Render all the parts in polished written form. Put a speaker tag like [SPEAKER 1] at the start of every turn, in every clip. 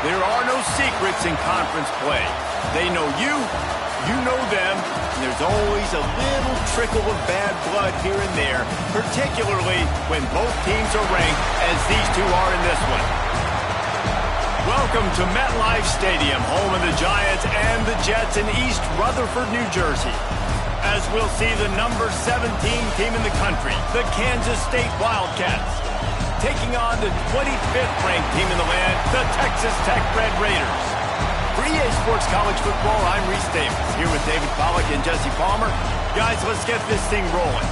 [SPEAKER 1] There are no secrets in conference play. They know you, you know them, and there's always a little trickle of bad blood here and there, particularly when both teams are ranked as these two are in this one. Welcome to MetLife Stadium, home of the Giants and the Jets in East Rutherford, New Jersey. As we'll see the number 17 team in the country, the Kansas State Wildcats, taking on the 25th ranked team in the land, the Texas Tech Red Raiders. For EA Sports College Football, I'm Reese Davis, here with David Pollack and Jesse Palmer. Guys, let's get this thing rolling.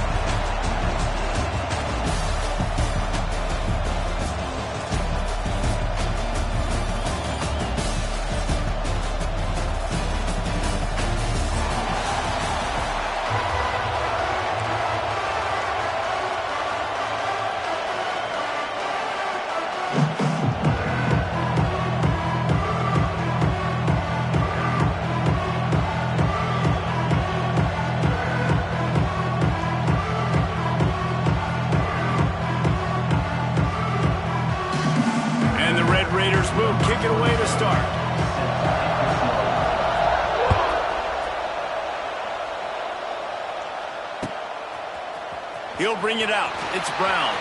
[SPEAKER 1] Will kick it away to start. He'll bring it out. It's Brown.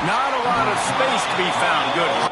[SPEAKER 1] Not a lot of space to be found. Good.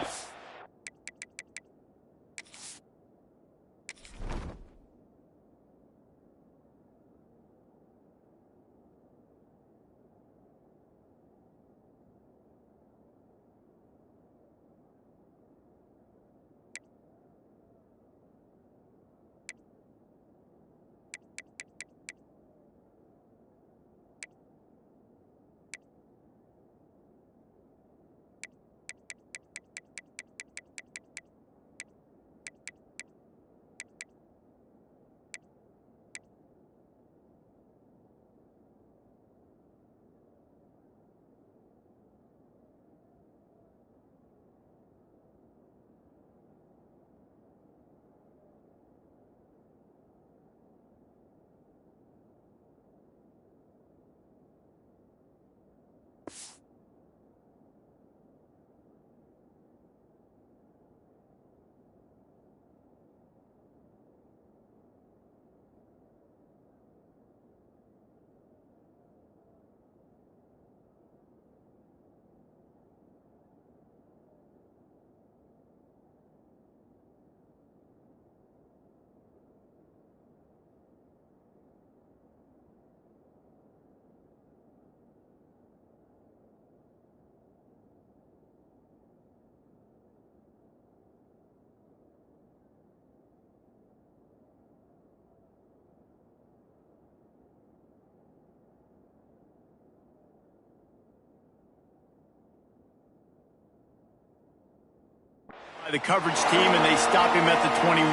[SPEAKER 1] The coverage team, and they stop him at the 21.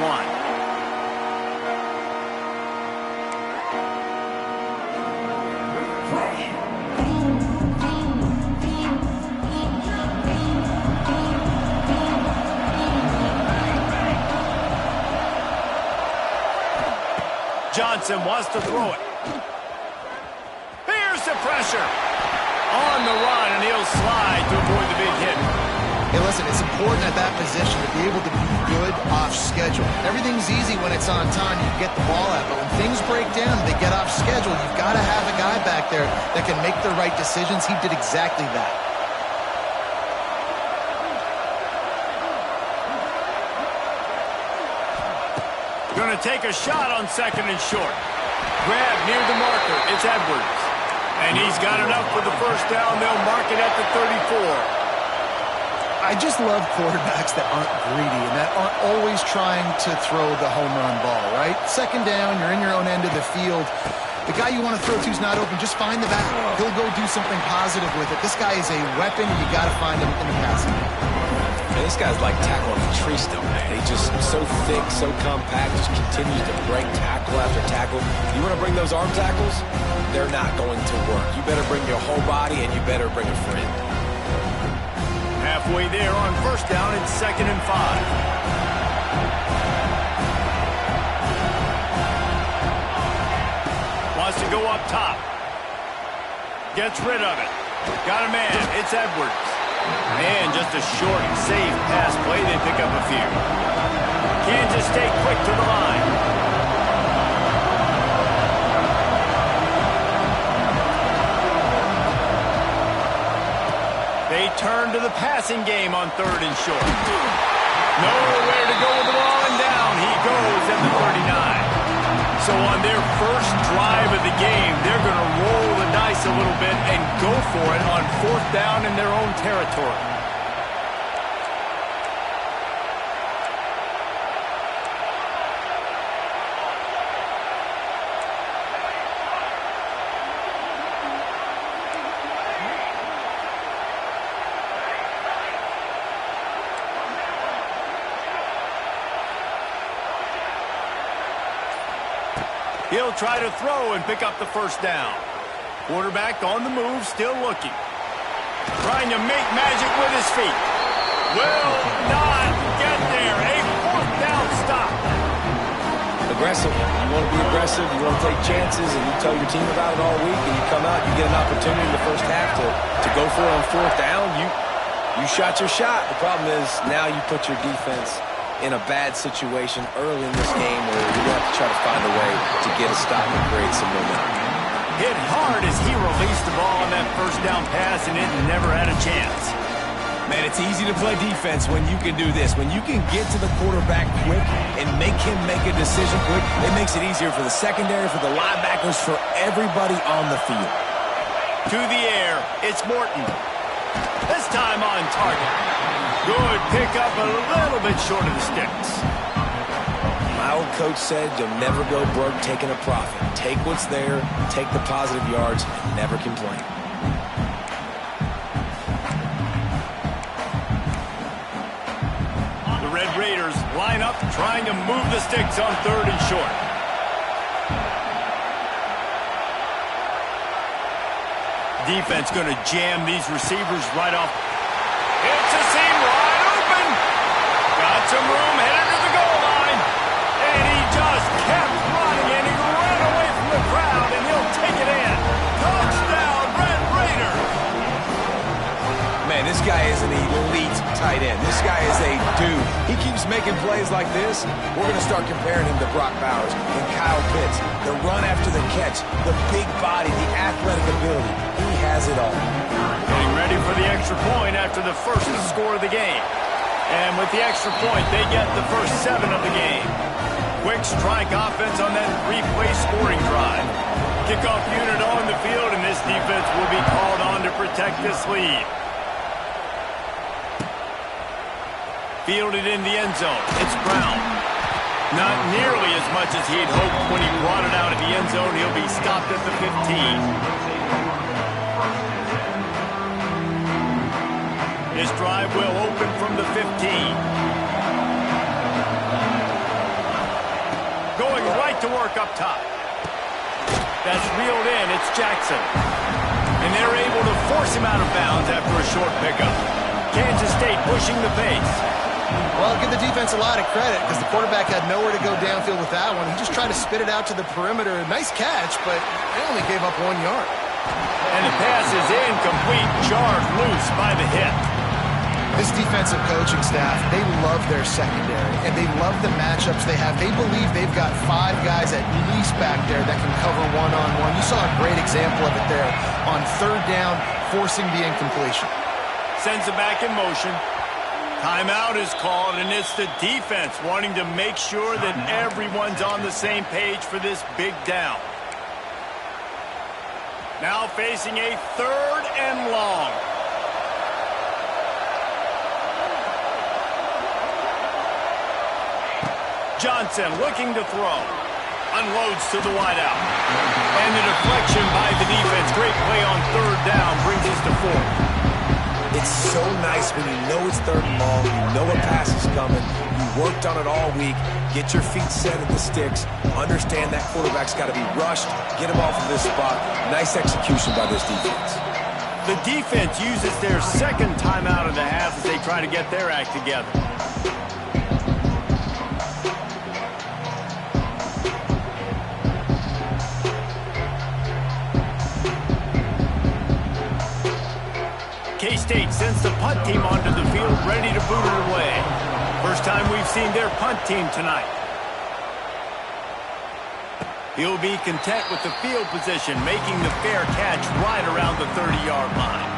[SPEAKER 1] Johnson wants to throw it. Here's the pressure. On the run, and he'll slide to avoid the big hit.
[SPEAKER 2] Hey, listen, it's important at that position to be able to be good off schedule. Everything's easy when it's on time. You get the ball out, but when things break down, they get off schedule. You've got to have a guy back there that can make the right decisions. He did exactly that.
[SPEAKER 1] Going to take a shot on second and short. Grab near the marker. It's Edwards. And he's got enough for the first down. They'll mark it at the 34.
[SPEAKER 2] I just love quarterbacks that aren't greedy and that aren't always trying to throw the home run ball, right? Second down, you're in your own end of the field. The guy you want to throw to is not open. Just find the back. He'll go do something positive with it. This guy is a weapon, and you got to find him in the passing game.
[SPEAKER 3] Man, this guy's like tackling a tree stump, man. He's just so thick, so compact, just continues to break tackle after tackle. You want to bring those arm tackles? They're not going to work. You better bring your whole body, and you better bring a friend.
[SPEAKER 1] Halfway there on first down, it's 2nd and 5. Wants to go up top. Gets rid of it. Got a man. It's Edwards. And just a short, safe pass play. They pick up a few. Kansas stay quick to the line. They turn to the passing game on 3rd and short. Nowhere to go with the ball, and down he goes at the 39. So on their first drive of the game, they're going to roll the dice a little bit and go for it on 4th down in their own territory. He'll try to throw and pick up the first down. Quarterback on the move, still looking. Trying to make magic with his feet. Will not get there. A 4th down stop.
[SPEAKER 3] Aggressive. You want to be aggressive. You want to take chances, and you tell your team about it all week, and you come out, you get an opportunity in the first half to go for it on 4th down. You shot your shot. The problem is now you put your defense in a bad situation early in this game where you have to try to find a way to get a stop and create some momentum.
[SPEAKER 1] Hit hard as he released the ball on that first down pass, and it never had a chance.
[SPEAKER 3] Man, it's easy to play defense when you can do this. When you can get to the quarterback quick and make him make a decision quick, it makes it easier for the secondary, for the linebackers, for everybody on the field.
[SPEAKER 1] To the air, it's Morton. This time on target. Good pickup, a little bit short of the sticks.
[SPEAKER 3] My old coach said you'll never go broke taking a profit. Take what's there, take the positive yards, and never complain.
[SPEAKER 1] The Red Raiders line up trying to move the sticks on 3rd and short. Defense going to jam these receivers right off. It's a seam wide open. Got some room, headed to the goal line. And he just kept running, and he ran away from the crowd, and he'll take it in. Touchdown, Red Raiders.
[SPEAKER 3] Man, this guy is an elite tight end. This guy is a dude. He keeps making plays like this. We're going to start comparing him to Brock Bowers and Kyle Pitts. The run after the catch, the big body, the athletic ability. He has it all.
[SPEAKER 1] Getting ready for the extra point after the first score of the game. And with the extra point, they get the first 7 of the game. Quick strike offense on that 3-play scoring drive. Kickoff unit on the field, and this defense will be called on to protect this lead. Fielded in the end zone. It's Brown. Not nearly as much as he'd hoped when he brought it out of the end zone. He'll be stopped at the 15. His drive will open from the 15. Going right to work up top. That's reeled in. It's Jackson. And they're able to force him out of bounds after a short pickup. Kansas State pushing the pace.
[SPEAKER 2] Well, I'll give the defense a lot of credit because the quarterback had nowhere to go downfield with that one. He just tried to spit it out to the perimeter. Nice catch, but they only gave up 1 yard.
[SPEAKER 1] And the pass is incomplete, jarred loose by the hip.
[SPEAKER 2] This defensive coaching staff, they love their secondary, and they love the matchups they have. They believe they've got 5 guys at least back there that can cover one-on-one. You saw a great example of it there on 3rd down, forcing the incompletion.
[SPEAKER 1] Sends it back in motion. Timeout is called, and it's the defense wanting to make sure that everyone's on the same page for this big down. Now facing a 3rd and long. Johnson looking to throw. Unloads to the wideout. And the deflection by the defense. Great play on 3rd down brings us to 4th.
[SPEAKER 3] It's so nice when you know it's 3rd and long, you know a pass is coming, you worked on it all week, get your feet set at the sticks, understand that quarterback's got to be rushed, get him off of this spot. Nice execution by this defense.
[SPEAKER 1] The defense uses their 2nd timeout of the half as they try to get their act together. K-State sends the punt team onto the field, ready to boot it away. First time we've seen their punt team tonight. He'll be content with the field position, making the fair catch right around the 30-yard line.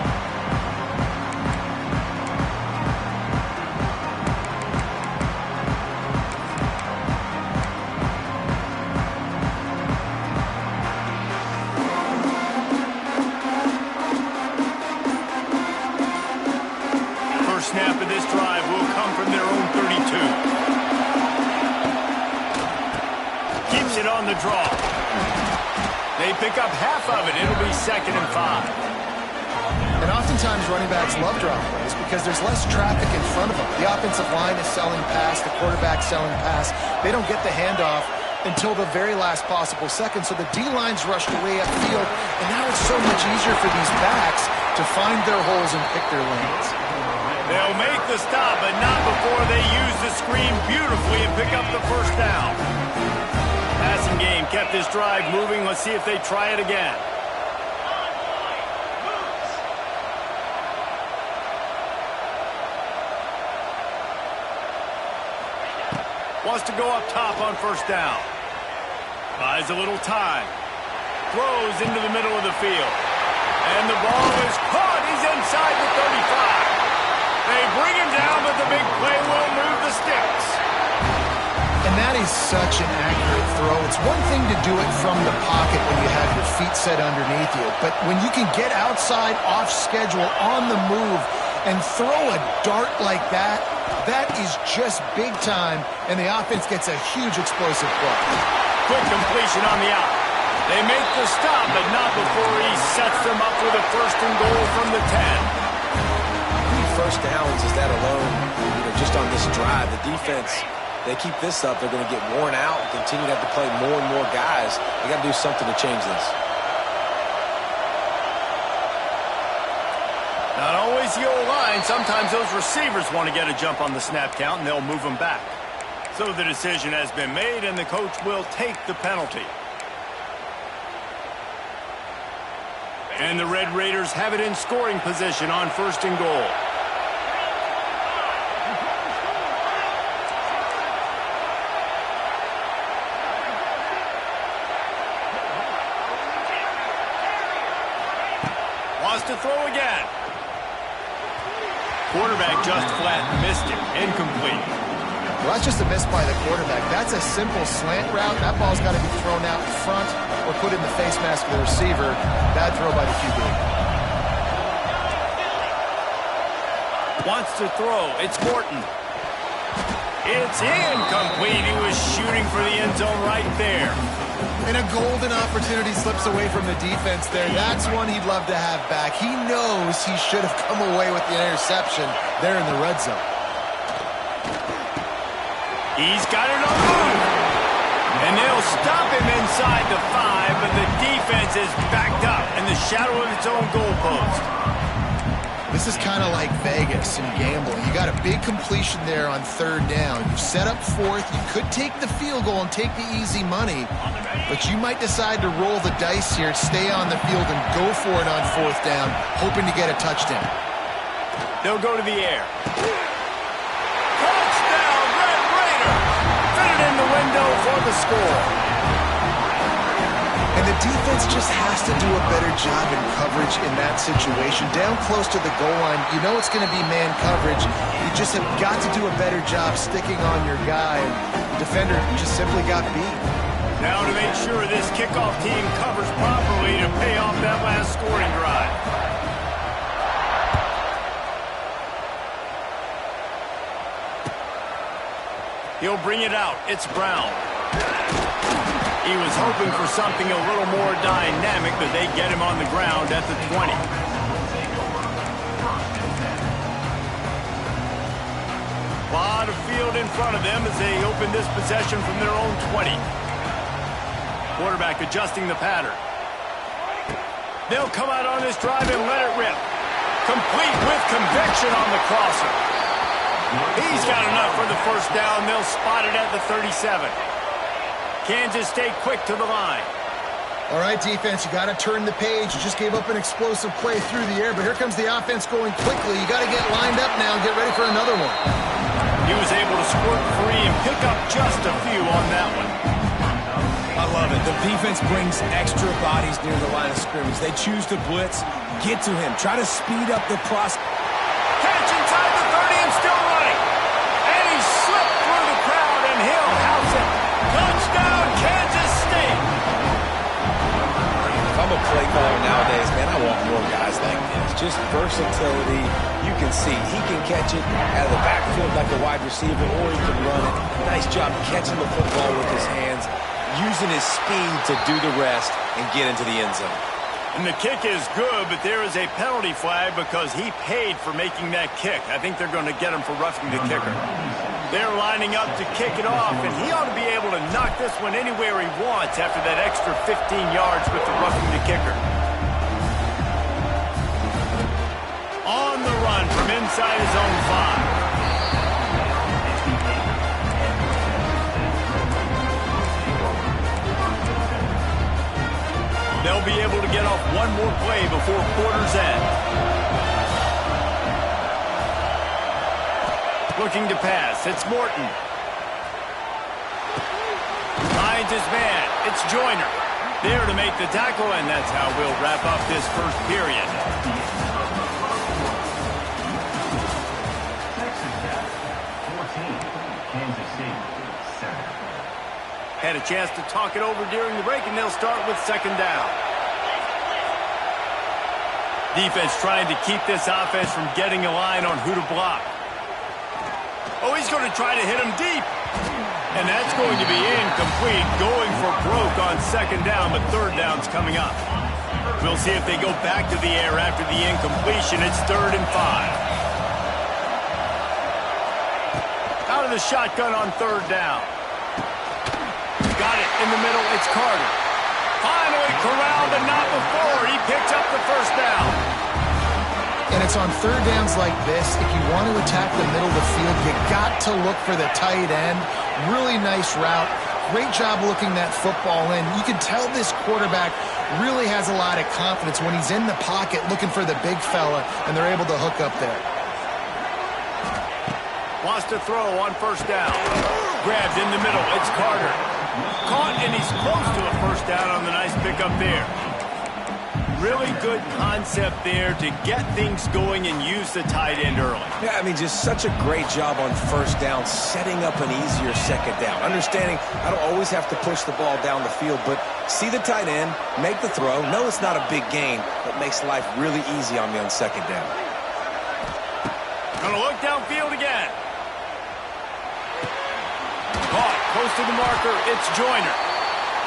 [SPEAKER 1] Snap of this drive will come from their own 32. Keeps it on the draw. They pick up half of it. It'll be 2nd and 5.
[SPEAKER 2] And oftentimes running backs love draw plays because there's less traffic in front of them. The offensive line is selling pass. The quarterback selling pass. They don't get the handoff until the very last possible second. So the D-line's rushed away upfield. And now it's so much easier for these backs to find their holes and pick their lanes.
[SPEAKER 1] They'll make the stop, but not before they use the screen beautifully and pick up the first down. Passing game kept this drive moving. Let's see if they try it again. Wants to go up top on 1st down. Buys a little time. throws into the middle of the field. And the ball is caught. He's inside the 35. They bring him down, but the big play will move the sticks.
[SPEAKER 2] And that is such an accurate throw. It's one thing to do it from the pocket when you have your feet set underneath you, but when you can get outside, off schedule, on the move, and throw a dart like that, that is just big time, and the offense gets a huge explosive play.
[SPEAKER 1] Quick completion on the out. They make the stop, but not before he sets them up with a first and goal from the 10.
[SPEAKER 3] How many first downs is that alone? Just on this drive, the defense, they keep this up, they're going to get worn out and continue to have to play more and more guys. They got to do something to change this.
[SPEAKER 1] Not always the old line. Sometimes those receivers want to get a jump on the snap count, and they'll move them back. So the decision has been made, and the coach will take the penalty. And the Red Raiders have it in scoring position on first and goal. Wants to throw again. Quarterback just flat missed it. Incomplete.
[SPEAKER 2] Well, that's just a miss by the quarterback. That's a simple slant route. That ball's got to be thrown out in front or put in the face mask of the receiver. Bad throw by the QB.
[SPEAKER 1] Wants to throw. It's Morton. It's incomplete. He was shooting for the end zone right there.
[SPEAKER 2] And a golden opportunity slips away from the defense there. That's one he'd love to have back. He knows he should have come away with the interception there in the red zone.
[SPEAKER 1] He's got it on the move. And they'll stop him inside the 5, but the defense is backed up in the shadow of its own goalpost.
[SPEAKER 2] This is kind of like Vegas and gambling. You got a big completion there on third down. You set up fourth. You could take the field goal and take the easy money, but you might decide to roll the dice here, stay on the field, and go for it on fourth down, hoping to get a touchdown.
[SPEAKER 1] They'll go to the air. Touchdown, Red Raider! Fit it in the window for the score.
[SPEAKER 2] And the defense just has to do a better job in coverage in that situation. Down close to the goal line, you know it's going to be man coverage. You just have got to do a better job sticking on your guy. The defender just simply got beat.
[SPEAKER 1] Now to make sure this kickoff team covers properly to pay off that last scoring drive. He'll bring it out. It's Brown. He was hoping for something a little more dynamic, but they get him on the ground at the 20. A lot of field in front of them as they open this possession from their own 20. Quarterback adjusting the pattern. They'll come out on this drive and let it rip. Complete with conviction on the crosser. He's got enough for the first down. They'll spot it at the 37. Kansas stay quick to the line.
[SPEAKER 2] All right, defense, you got to turn the page. You just gave up an explosive play through the air, but here comes the offense going quickly. You got to get lined up now and get ready for another one.
[SPEAKER 1] He was able to squirt free and pick up just a few on that one.
[SPEAKER 3] I love it. The defense brings extra bodies near the line of scrimmage. They choose to blitz, get to him, try to speed up the process.
[SPEAKER 1] Catch inside the 30 and still running. And he slipped through the crowd and he'll house it. Touchdown, Kansas State.
[SPEAKER 3] If I'm a play caller nowadays, man, I want more guys like this. Just versatility. You can see he can catch it out of the backfield like a wide receiver, or he can run it. Nice job catching the football with his hands, using his speed to do the rest and get into the end zone.
[SPEAKER 1] And the kick is good, but there is a penalty flag because he paid for making that kick. I think they're going to get him for roughing the kicker. They're lining up to kick it off, and he ought to be able to knock this one anywhere he wants after that extra 15 yards with the roughing the kicker. On the run from inside his own 5. They'll be able to get off one more play before quarter's end. Looking to pass. It's Morton. Finds his man. It's Joyner. there to make the tackle, and that's how we'll wrap up this first period. Had a chance to talk it over during the break, and they'll start with second down. Defense trying to keep this offense from getting a line on who to block. Oh, he's going to try to hit him deep. And that's going to be incomplete, going for broke on second down, but third down's coming up. We'll see if they go back to the air after the incompletion. It's 3rd and 5. Out of the shotgun on third down. Got it in the middle. It's Carter. Finally corralled, but not before. He picks up the first down.
[SPEAKER 2] And it's on third downs like this, if you want to attack the middle of the field, you got to look for the tight end. Really nice route. Great job looking that football in. You can tell this quarterback really has a lot of confidence when he's in the pocket looking for the big fella, and they're able to hook up there.
[SPEAKER 1] Wants to throw on first down. Grabbed in the middle. It's Carter. Caught, and he's close to a first down on the nice pickup there. Really good concept there to get things going and use the tight end early.
[SPEAKER 3] Yeah, I mean, just such a great job on first down, setting up an easier second down. Understanding I don't always have to push the ball down the field, but see the tight end, make the throw. No, it's not a big gain, but makes life really easy on me on second down.
[SPEAKER 1] Gonna look downfield again. Caught, close to the marker, it's Joyner.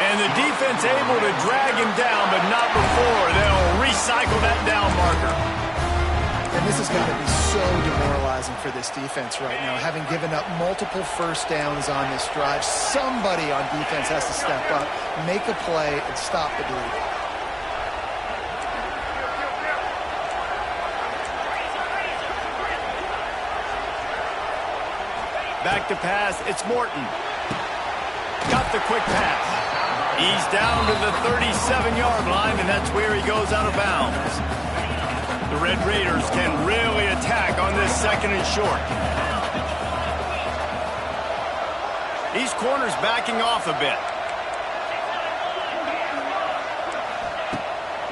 [SPEAKER 1] And the defense able to drag him down, but not before. They'll recycle that down marker.
[SPEAKER 2] And this has got to be so demoralizing for this defense right now, having given up multiple first downs on this drive. Somebody on defense has to step up, make a play, and stop the bleeding.
[SPEAKER 1] Back to pass, it's Morton. Got the quick pass. He's down to the 37-yard line, and that's where he goes out of bounds. The Red Raiders can really attack on this second and short. These corners backing off a bit.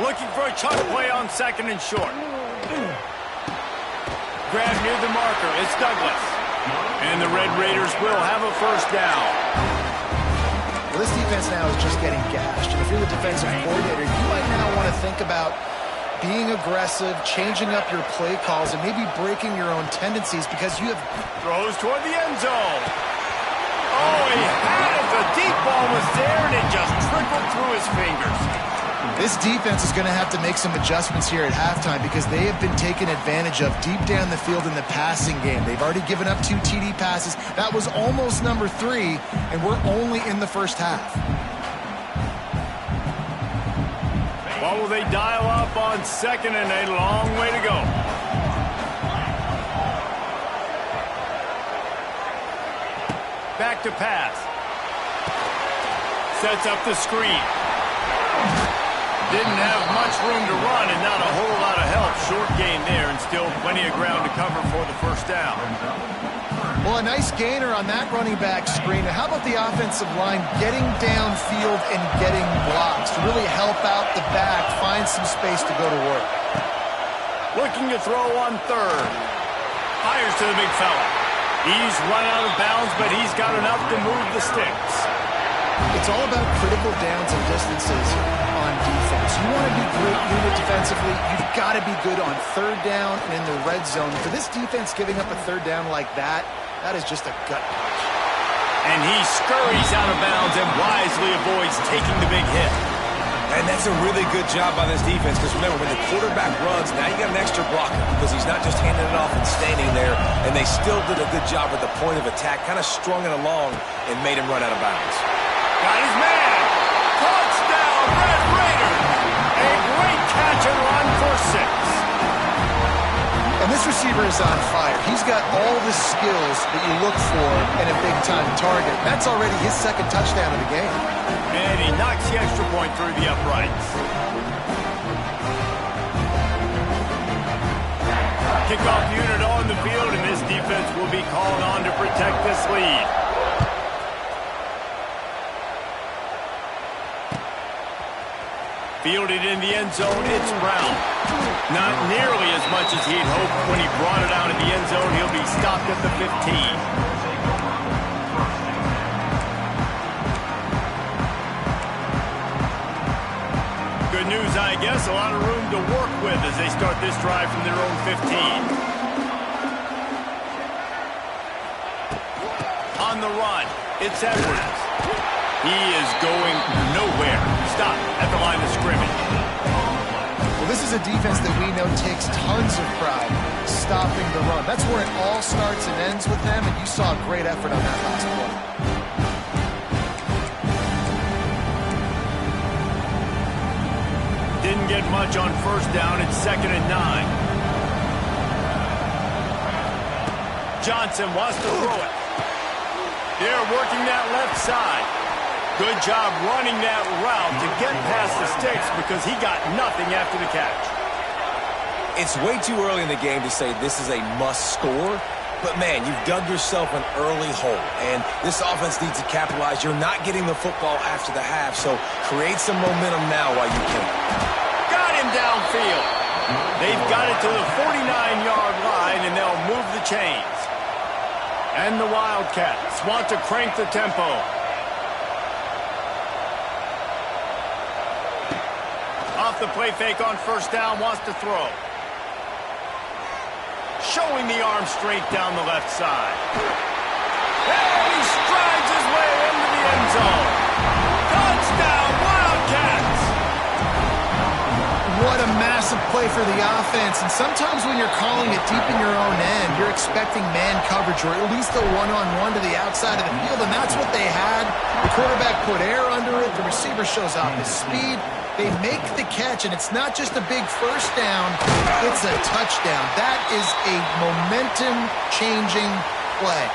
[SPEAKER 1] Looking for a chunk play on second and short. Grab near the marker. It's Douglas. And the Red Raiders will have a first down.
[SPEAKER 2] Well, this defense now is just getting gashed. And if you're the defensive coordinator, you might now want to think about being aggressive, changing up your play calls, and maybe breaking your own tendencies because you have...
[SPEAKER 1] Throws toward the end zone. Oh, he had it. The deep ball was there, and it just trickled through his fingers.
[SPEAKER 2] This defense is going to have to make some adjustments here at halftime because they have been taken advantage of deep down the field in the passing game. They've already given up 2 TD passes. That was almost number 3, and we're only in the first half.
[SPEAKER 1] What will they dial up on second, and a long way to go. Back to pass. Sets up the screen. Didn't have much room to run and not a whole lot of help. Short gain there and still plenty of ground to cover for the first down.
[SPEAKER 2] Well, a nice gainer on that running back screen. How about the offensive line getting downfield and getting blocks to really help out the back, find some space to go to work?
[SPEAKER 1] Looking to throw on third. Fires to the big fella. He's run out of bounds, but he's got enough to move the sticks.
[SPEAKER 2] It's all about critical downs and distances on defense. You want to be great unit defensively, you've got to be good on third down and in the red zone. For this defense giving up a third down like that, that is just a gut punch.
[SPEAKER 1] And he scurries out of bounds and wisely avoids taking the big hit.
[SPEAKER 3] And that's a really good job by this defense because remember, when the quarterback runs, now you got an extra blocker because he's not just handing it off and standing there, and they still did a good job at the point of attack, kind of strung it along and made him run out of bounds.
[SPEAKER 1] Got his man. Touchdown, Red Raiders. A great catch and run for 6.
[SPEAKER 2] And this receiver is on fire. He's got all the skills that you look for in a big-time target. That's already his second touchdown of the game.
[SPEAKER 1] And he knocks the extra point through the uprights. Kickoff unit on the field, and this defense will be called on to protect this lead. Fielded in the end zone, it's Brown. Not nearly as much as he'd hoped when he brought it out in the end zone. He'll be stopped at the 15. Good news, I guess. A lot of room to work with as they start this drive from their own 15. On the run, it's Edwards. He is going nowhere. Stop at the line of scrimmage.
[SPEAKER 2] Well, this is a defense that we know takes tons of pride stopping the run. That's where it all starts and ends with them, and you saw a great effort on that last play.
[SPEAKER 1] Didn't get much on first down. It's 2nd and 9. Johnson wants to throw it. They're working that left side. Good job running that route to get past the sticks because he got nothing after the catch.
[SPEAKER 3] It's way too early in the game to say this is a must score, but man, you've dug yourself an early hole, and this offense needs to capitalize. You're not getting the football after the half, so create some momentum now while you can.
[SPEAKER 1] Got him downfield. They've got it to the 49-yard line, and they'll move the chains. And the Wildcats want to crank the tempo. Off the play fake on first down, wants to throw. Showing the arm strength down the left side. And he strides his way into the end zone. Touchdown, Wildcats!
[SPEAKER 2] What a massive play for the offense. And sometimes when you're calling it deep in your own end, you're expecting man coverage or at least a one-on-one to the outside of the field, and that's what they had. The quarterback put air under it. The receiver shows off his speed. They make the catch, and it's not just a big first down, it's a touchdown. That is a momentum-changing play.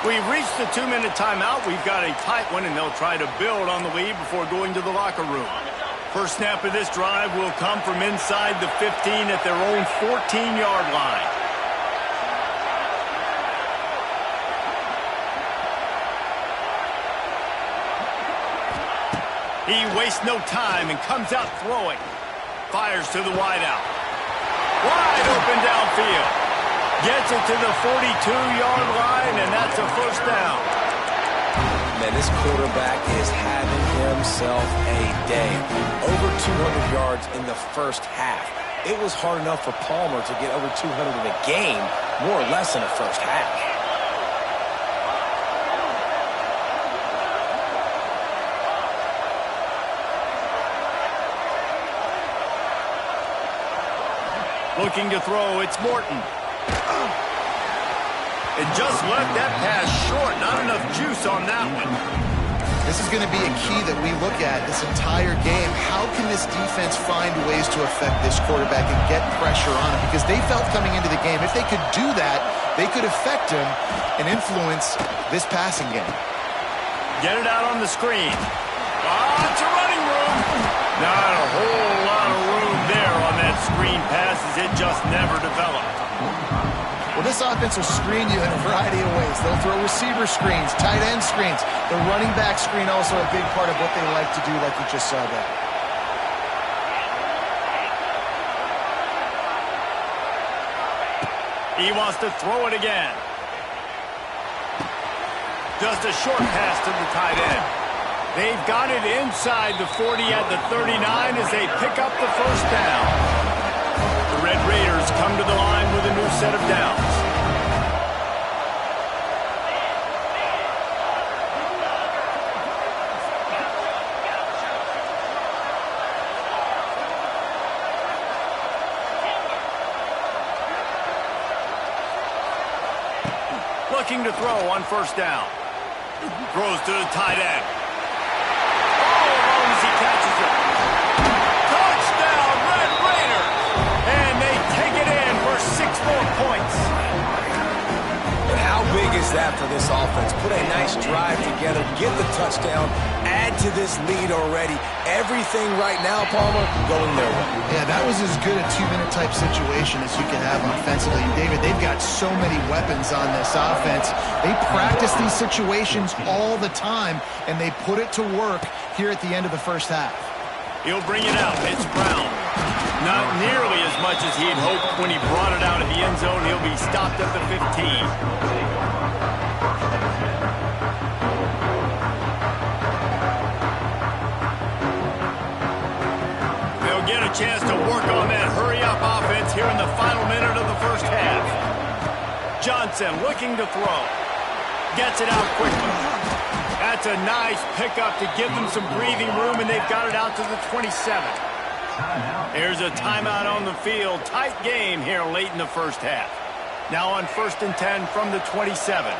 [SPEAKER 1] We've reached the 2-minute timeout. We've got a tight one, and they'll try to build on the lead before going to the locker room. First snap of this drive will come from inside the 15 at their own 14-yard line. He wastes no time and comes out throwing. Fires to the wideout. Wide open downfield. Gets it to the 42-yard line, and that's a first down.
[SPEAKER 3] Man, this quarterback is having himself a day. Over 200 yards in the first half. It was hard enough for Palmer to get over 200 in a game, more or less in the first half.
[SPEAKER 1] Looking to throw, it's Morton. It just left that pass short. Not enough juice on that one.
[SPEAKER 2] This is going to be a key that we look at this entire game. How can this defense find ways to affect this quarterback and get pressure on him? Because they felt coming into the game, if they could do that, they could affect him and influence this passing game.
[SPEAKER 1] Get it out on the screen. Lots of running room. Not a whole lot of room there on that screen pass as it just never developed.
[SPEAKER 2] Well, this offense will screen you in a variety of ways. They'll throw receiver screens, tight end screens. The running back screen also a big part of what they like to do, like you just saw there.
[SPEAKER 1] He wants to throw it again. Just a short pass to the tight end. They've got it inside the 40 at the 39 as they pick up the first down. The Red Raiders come to the line with a new set of downs. Looking to throw on first down. Throws to the tight end. All alone as he catches it. Touchdown, Red Raiders! And they take it in for 6 more points.
[SPEAKER 3] And how big is that for this offense? Put a nice drive together, get the touchdown, add to this lead already. Everything right now, Palmer, going their way.
[SPEAKER 2] Yeah, that was as good a 2-minute type situation as you can have offensively. And David, they've got so many weapons on this offense. They practice these situations all the time, and they put it to work here at the end of the first half.
[SPEAKER 1] He'll bring it out. It's Brown. Not nearly as much as he had hoped when he brought it out of the end zone. He'll be stopped at the 15. They'll get a chance to work on that hurry-up offense here in the final minute of the first half. Johnson looking to throw. Gets it out quickly. That's a nice pickup to give them some breathing room, and they've got it out to the 27. Here's a timeout on the field. Tight game here late in the first half. Now on 1st and 10 from the 27.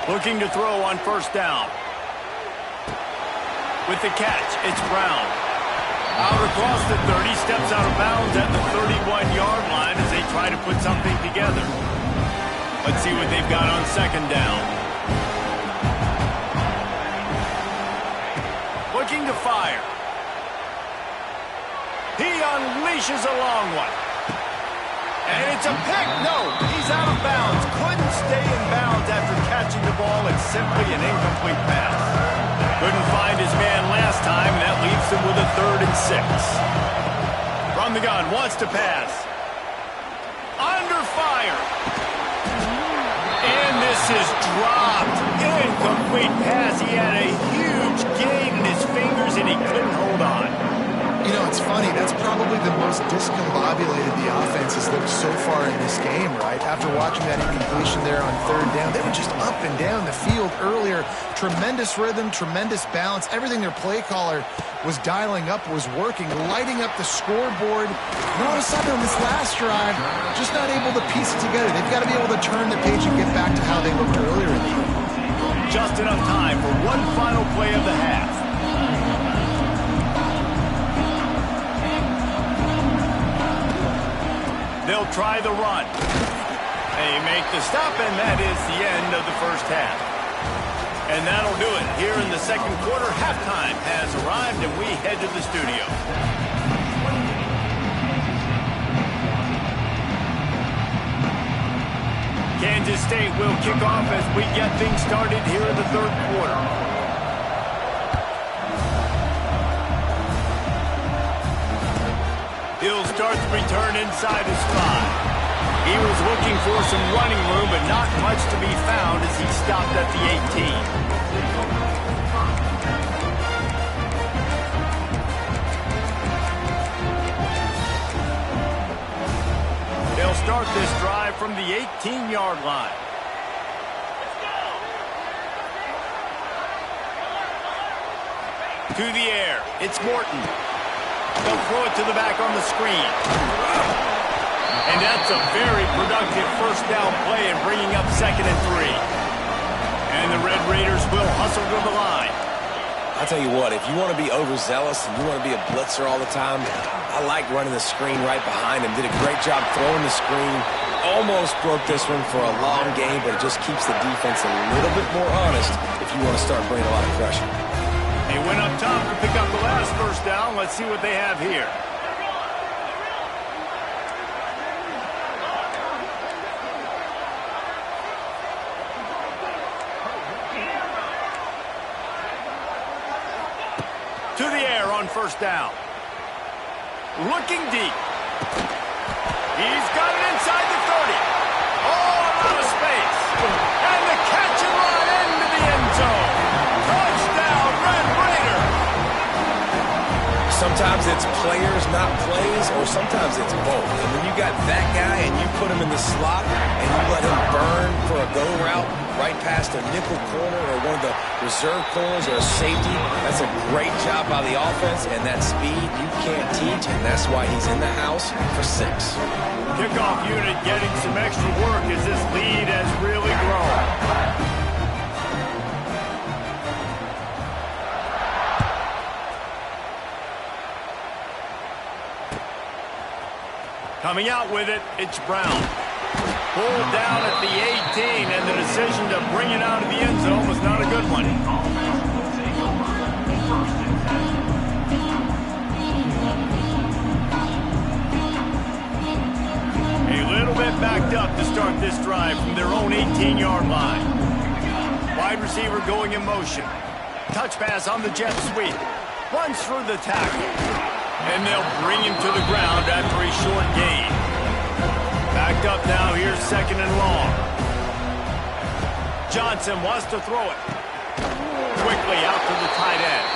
[SPEAKER 1] Looking to throw on 1st down. With the catch, it's Brown. Out across the 30, steps out of bounds at the 31-yard line as they try to put something together. Let's see what they've got on 2nd down. Looking to fire. He unleashes a long one. And it's a pick. No, he's out of bounds. Couldn't stay in bounds after catching the ball. It's simply an incomplete pass. Couldn't find his man last time, and that leaves him with a 3rd and 6. From the gun, wants to pass. Under fire. And this is dropped. Incomplete pass. He had a huge gain in his fingers, and he couldn't hold on.
[SPEAKER 2] You know, it's funny. That's probably the most discombobulated the offense has looked so far in this game, right? After watching that incompletion there on 3rd down, they were just up and down the field earlier. Tremendous rhythm, tremendous balance. Everything their play caller was dialing up was working, lighting up the scoreboard. And all of a sudden on this last drive, just not able to piece it together. They've got to be able to turn the page and get back to how they looked earlier in the game.
[SPEAKER 1] Just enough time for one final play of the half. They'll try the run. They make the stop, and that is the end of the first half. And that'll do it. Here in the 2nd quarter, halftime has arrived, and we head to the studio. Kansas State will kick off as we get things started here in the 3rd quarter. He'll start the return inside his 5. He was looking for some running room, but not much to be found as he stopped at the 18. They'll start this drive from the 18-yard line. To the air, it's Morton. They'll throw it to the back on the screen. And that's a very productive 1st down play and bringing up 2nd and 3. And the Red Raiders will hustle to the line.
[SPEAKER 3] I'll tell you what, if you want to be overzealous and you want to be a blitzer all the time, I like running the screen right behind him. Did a great job throwing the screen. Almost broke this one for a long game, but it just keeps the defense a little bit more honest if you want to start bringing a lot of pressure.
[SPEAKER 1] They went up top to pick up the last 1st down. Let's see what they have here. To the air on 1st down. Looking deep. He's got it inside the 30. Oh, out of space. And the catch and run into the end zone. Touchdown, Red Raider.
[SPEAKER 3] Sometimes it's players, not plays, or sometimes it's both. And when you got that guy and you put him in the slot and you let him burn for a go route right past a nickel corner or one of the reserve corners or a safety, that's a great job by the offense, and that speed you can't teach, and that's why he's in the house for 6.
[SPEAKER 1] Kickoff unit getting some extra work as this lead has really grown. Coming out with it, it's Brown. Pulled down at the 18, and the decision to bring it out of the end zone was not a good one. A little bit backed up to start this drive from their own 18-yard line. Wide receiver going in motion. Touch pass on the jet sweep. Runs through the tackle. And they'll bring him to the ground after a short gain. Backed up now. Here's 2nd and long. Johnson wants to throw it. Quickly out to the tight end.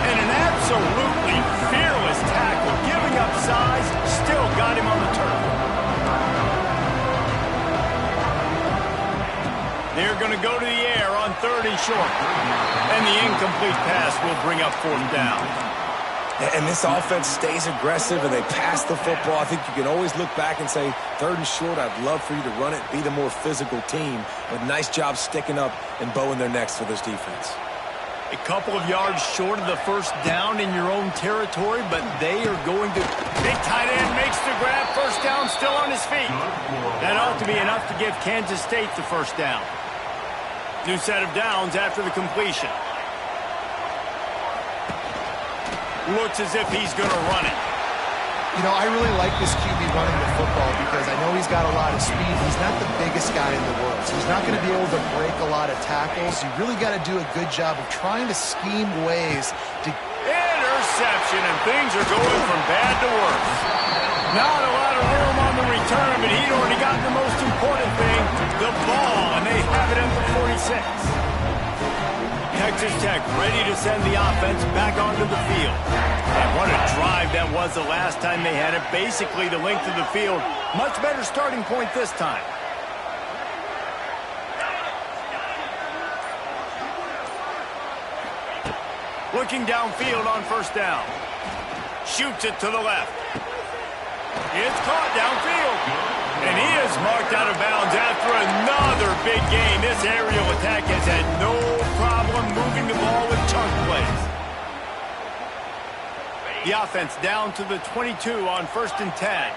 [SPEAKER 1] And an absolutely fearless tackle. Giving up size. Still got him on the turf. They're going to go to the air on 3rd and short. And the incomplete pass will bring up 4th down.
[SPEAKER 3] And this offense stays aggressive and they pass the football. I think you can always look back and say, 3rd and short, I'd love for you to run it, be the more physical team. But nice job sticking up and bowing their necks for this defense.
[SPEAKER 1] A couple of yards short of the 1st down in your own territory, but they are going to... Big tight end makes the grab. 1st down, still on his feet. That ought to be enough to give Kansas State the 1st down. New set of downs after the completion. Looks as if he's going to run it.
[SPEAKER 2] You know, I really like this QB running the football because I know he's got a lot of speed. He's not the biggest guy in the world, so he's not going to be able to break a lot of tackles. You really got to do a good job of trying to scheme ways to...
[SPEAKER 1] Interception, and things are going from bad to worse. Not a lot of room on the return, but he'd already gotten the most important thing, the ball, and they have it at the 46. Texas Tech ready to send the offense back onto the field. And what a drive that was the last time they had it. Basically the length of the field. Much better starting point this time. Looking downfield on 1st down. Shoots it to the left. It's caught downfield. And he is marked out of bounds after another big gain. This aerial attack has had no problem moving the ball with chunk plays. The offense down to the 22 on 1st and 10.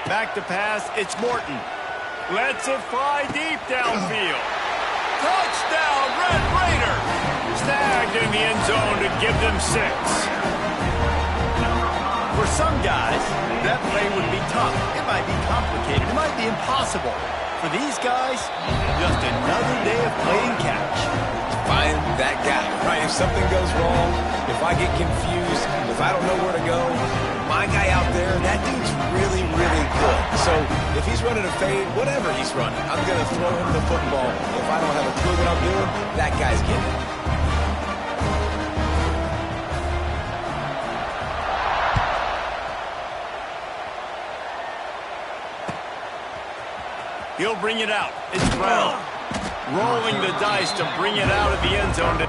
[SPEAKER 1] Back to pass, it's Morton. Lets it fly deep downfield. Touchdown, Red Raiders! Snagged in the end zone to give them 6. For some guys, that play would be tough. It might be complicated. It might be impossible. For these guys, just another day of playing catch.
[SPEAKER 3] Find that guy, right? If something goes wrong, if I get confused, if I don't know where to go, my guy out there, that dude's really, really good. So if he's running a fade, whatever he's running, I'm going to throw him the football. If I don't have a clue what I'm doing, that guy's getting it.
[SPEAKER 1] He'll bring it out. It's Brown. Rolling the dice to bring it out of the end zone.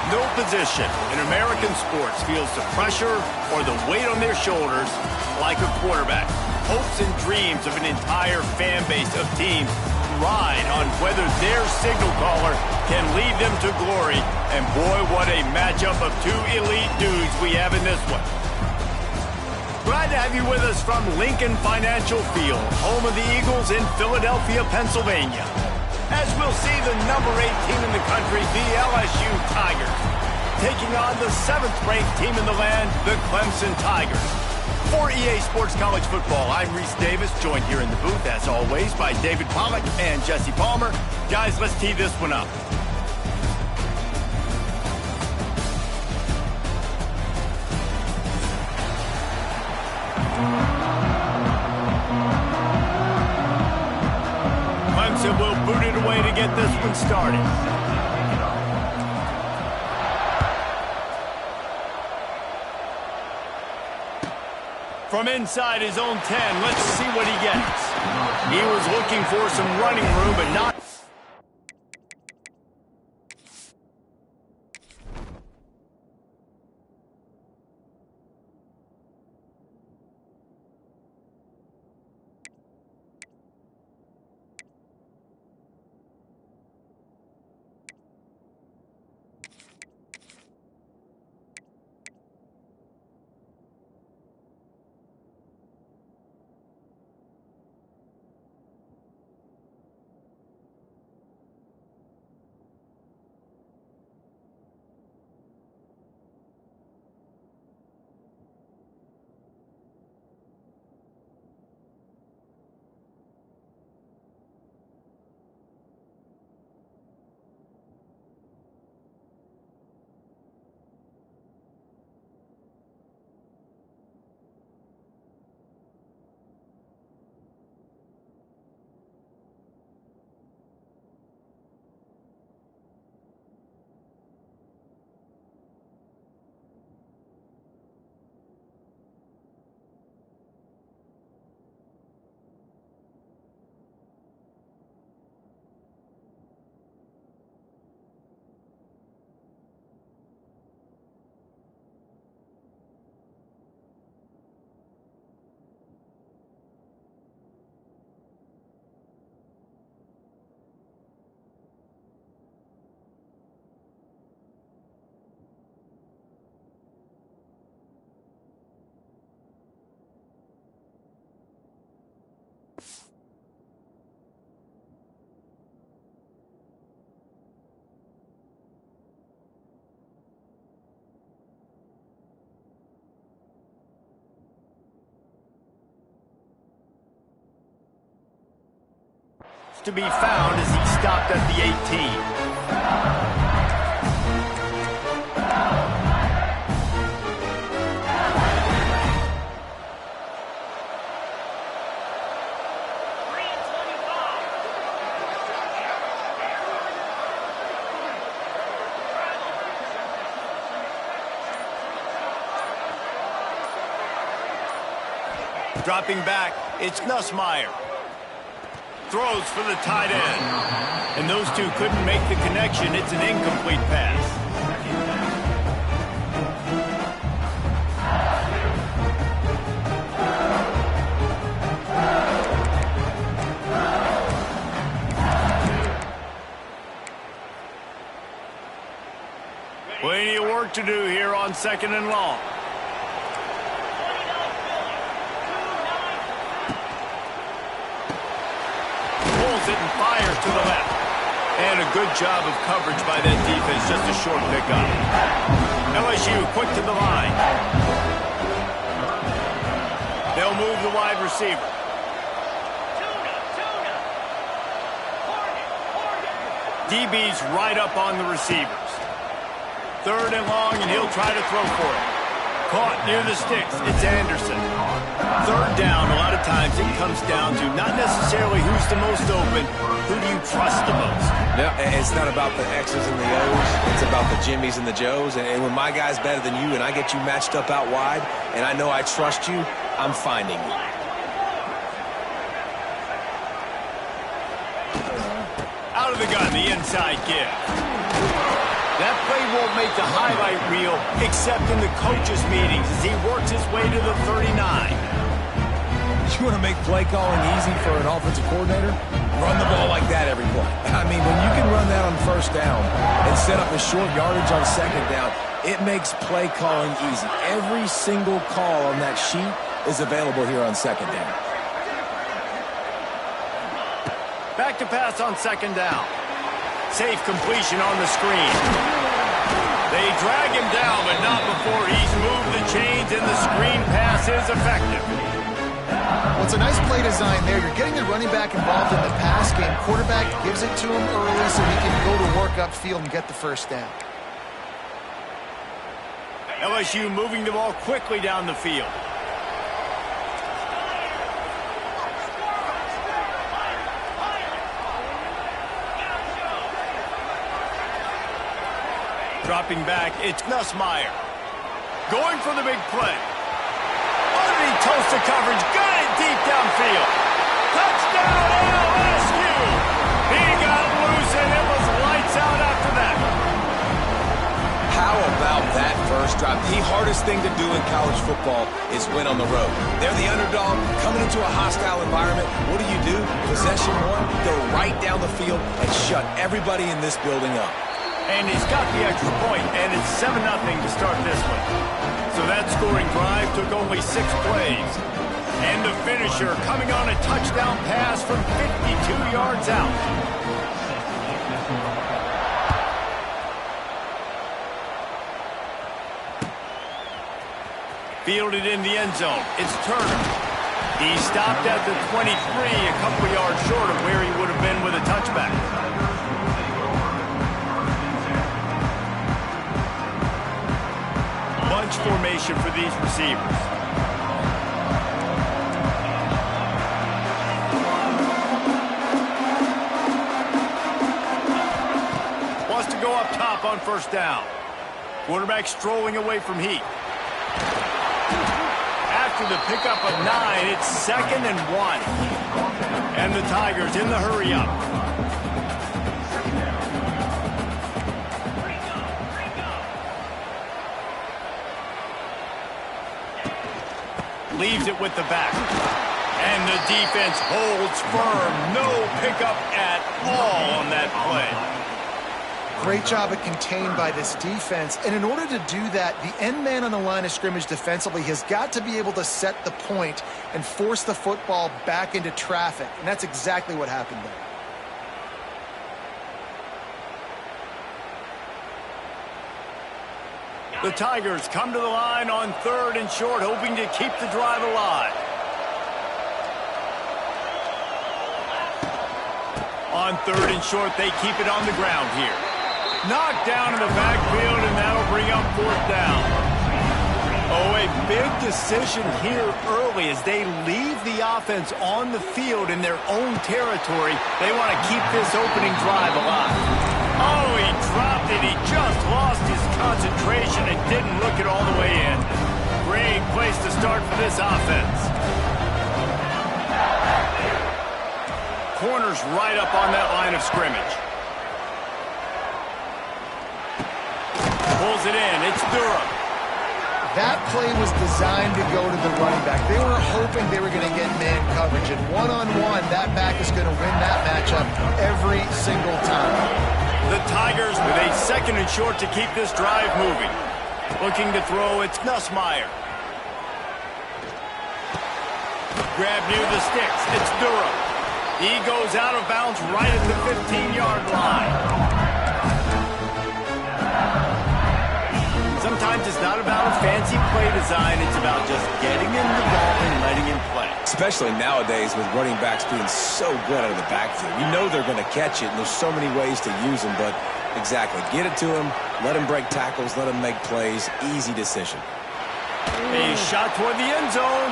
[SPEAKER 1] No position in American sports feels the pressure or the weight on their shoulders like a quarterback. Hopes and dreams of an entire fan base of teams ride on whether their signal caller can lead them to glory. And boy, what a matchup of two elite dudes we have in this one. Glad to have you with us from Lincoln Financial Field, home of the Eagles in Philadelphia, Pennsylvania. As we'll see the number 8 team in the country, the LSU Tigers, taking on the 7th-ranked team in the land, the Clemson Tigers. For EA Sports College Football, I'm Reese Davis, joined here in the booth, as always, by David Pollack and Jesse Palmer. Guys, let's tee this one up. Clemson will boot it away to get this one started. From inside his own 10, let's see what he gets. He was looking for some running room, but not. To be found as he stopped at the 18. Dropping back, it's Nussmeier. Throws for the tight end. And those two couldn't make the connection. It's an incomplete pass. Plenty of work to do here on 2nd and long. It and fires to the left. And a good job of coverage by that defense. Just a short pickup. LSU quick to the line. They'll move the wide receiver. DB's right up on the receivers. 3rd and long, and he'll try to throw for it. Caught near the sticks. It's Anderson. 3rd down, a lot of times it comes down to not necessarily who's the most open, who do you trust the most?
[SPEAKER 3] No, it's not about the X's and the O's. It's about the Jimmys and the Joes. And when my guy's better than you and I get you matched up out wide and I know I trust you, I'm finding you.
[SPEAKER 1] Out of the gun, the inside give. That play won't make the highlight reel except in the coaches' meetings as he works his way to the 39.
[SPEAKER 3] You want to make play calling easy for an offensive coordinator? Run the ball like that every play. I mean, when you can run that on first down and set up a short yardage on second down, it makes play calling easy. Every single call on that sheet is available here on second down.
[SPEAKER 1] Back to pass on second down. Safe completion on the screen. They drag him down, but not before he's moved the chains and the screen pass is effective.
[SPEAKER 2] Well, it's a nice play design there. You're getting the running back involved in the pass game. Quarterback gives it to him early so he can go to work upfield and get the first down.
[SPEAKER 1] LSU moving the ball quickly down the field. Dropping back, it's Nussmeier. Going for the big play. Underneath toasted coverage, got it deep downfield. Touchdown LSU! He got loose and it was lights out after that.
[SPEAKER 3] How about that first drive? The hardest thing to do in college football is win on the road. They're the underdog coming into a hostile environment. What do? Possession one, go right down the field and shut everybody in this building up.
[SPEAKER 1] And he's got the extra point, and it's 7-0 to start this one. So that scoring drive took only 6 plays. And the finisher coming on a touchdown pass from 52 yards out. Fielded in the end zone. It's Turner. He stopped at the 23, a couple yards short of where he would have been with a touchback. Bunch formation for these receivers. Wants to go up top on first down. Quarterback strolling away from heat. After the pickup of 9, it's 2nd and 1. And the Tigers in the hurry up. Leaves it with the back. And the defense holds firm. No pickup at all on that play.
[SPEAKER 2] Great job of contained by this defense. And in order to do that, the end man on the line of scrimmage defensively has got to be able to set the point and force the football back into traffic. And that's exactly what happened there.
[SPEAKER 1] The Tigers come to the line on 3rd and short, hoping to keep the drive alive. On 3rd and short, they keep it on the ground here. Knocked down in the backfield, and that'll bring up 4th down. Oh, a big decision here early as they leave the offense on the field in their own territory. They want to keep this opening drive alive. Oh, he dropped it. He just lost his concentration and didn't look it all the way in. Great place to start for this offense. Corners right up on that line of scrimmage. Pulls it in. It's Derv.
[SPEAKER 2] That play was designed to go to the running back. They were hoping they were going to get man coverage. And one-on-one, that back is going to win that matchup every single time.
[SPEAKER 1] The Tigers with a 2nd and short to keep this drive moving. Looking to throw, it's Nussmeier. Grab near the sticks. It's Durham. He goes out of bounds right at the 15-yard line. Sometimes it's not about a fancy play design. It's about just getting him the ball and letting him play.
[SPEAKER 3] Especially nowadays with running backs being so good out of the backfield. You know they're going to catch it, and there's so many ways to use them. But exactly, get it to him, let him break tackles, let him make plays. Easy decision.
[SPEAKER 1] A shot toward the end zone.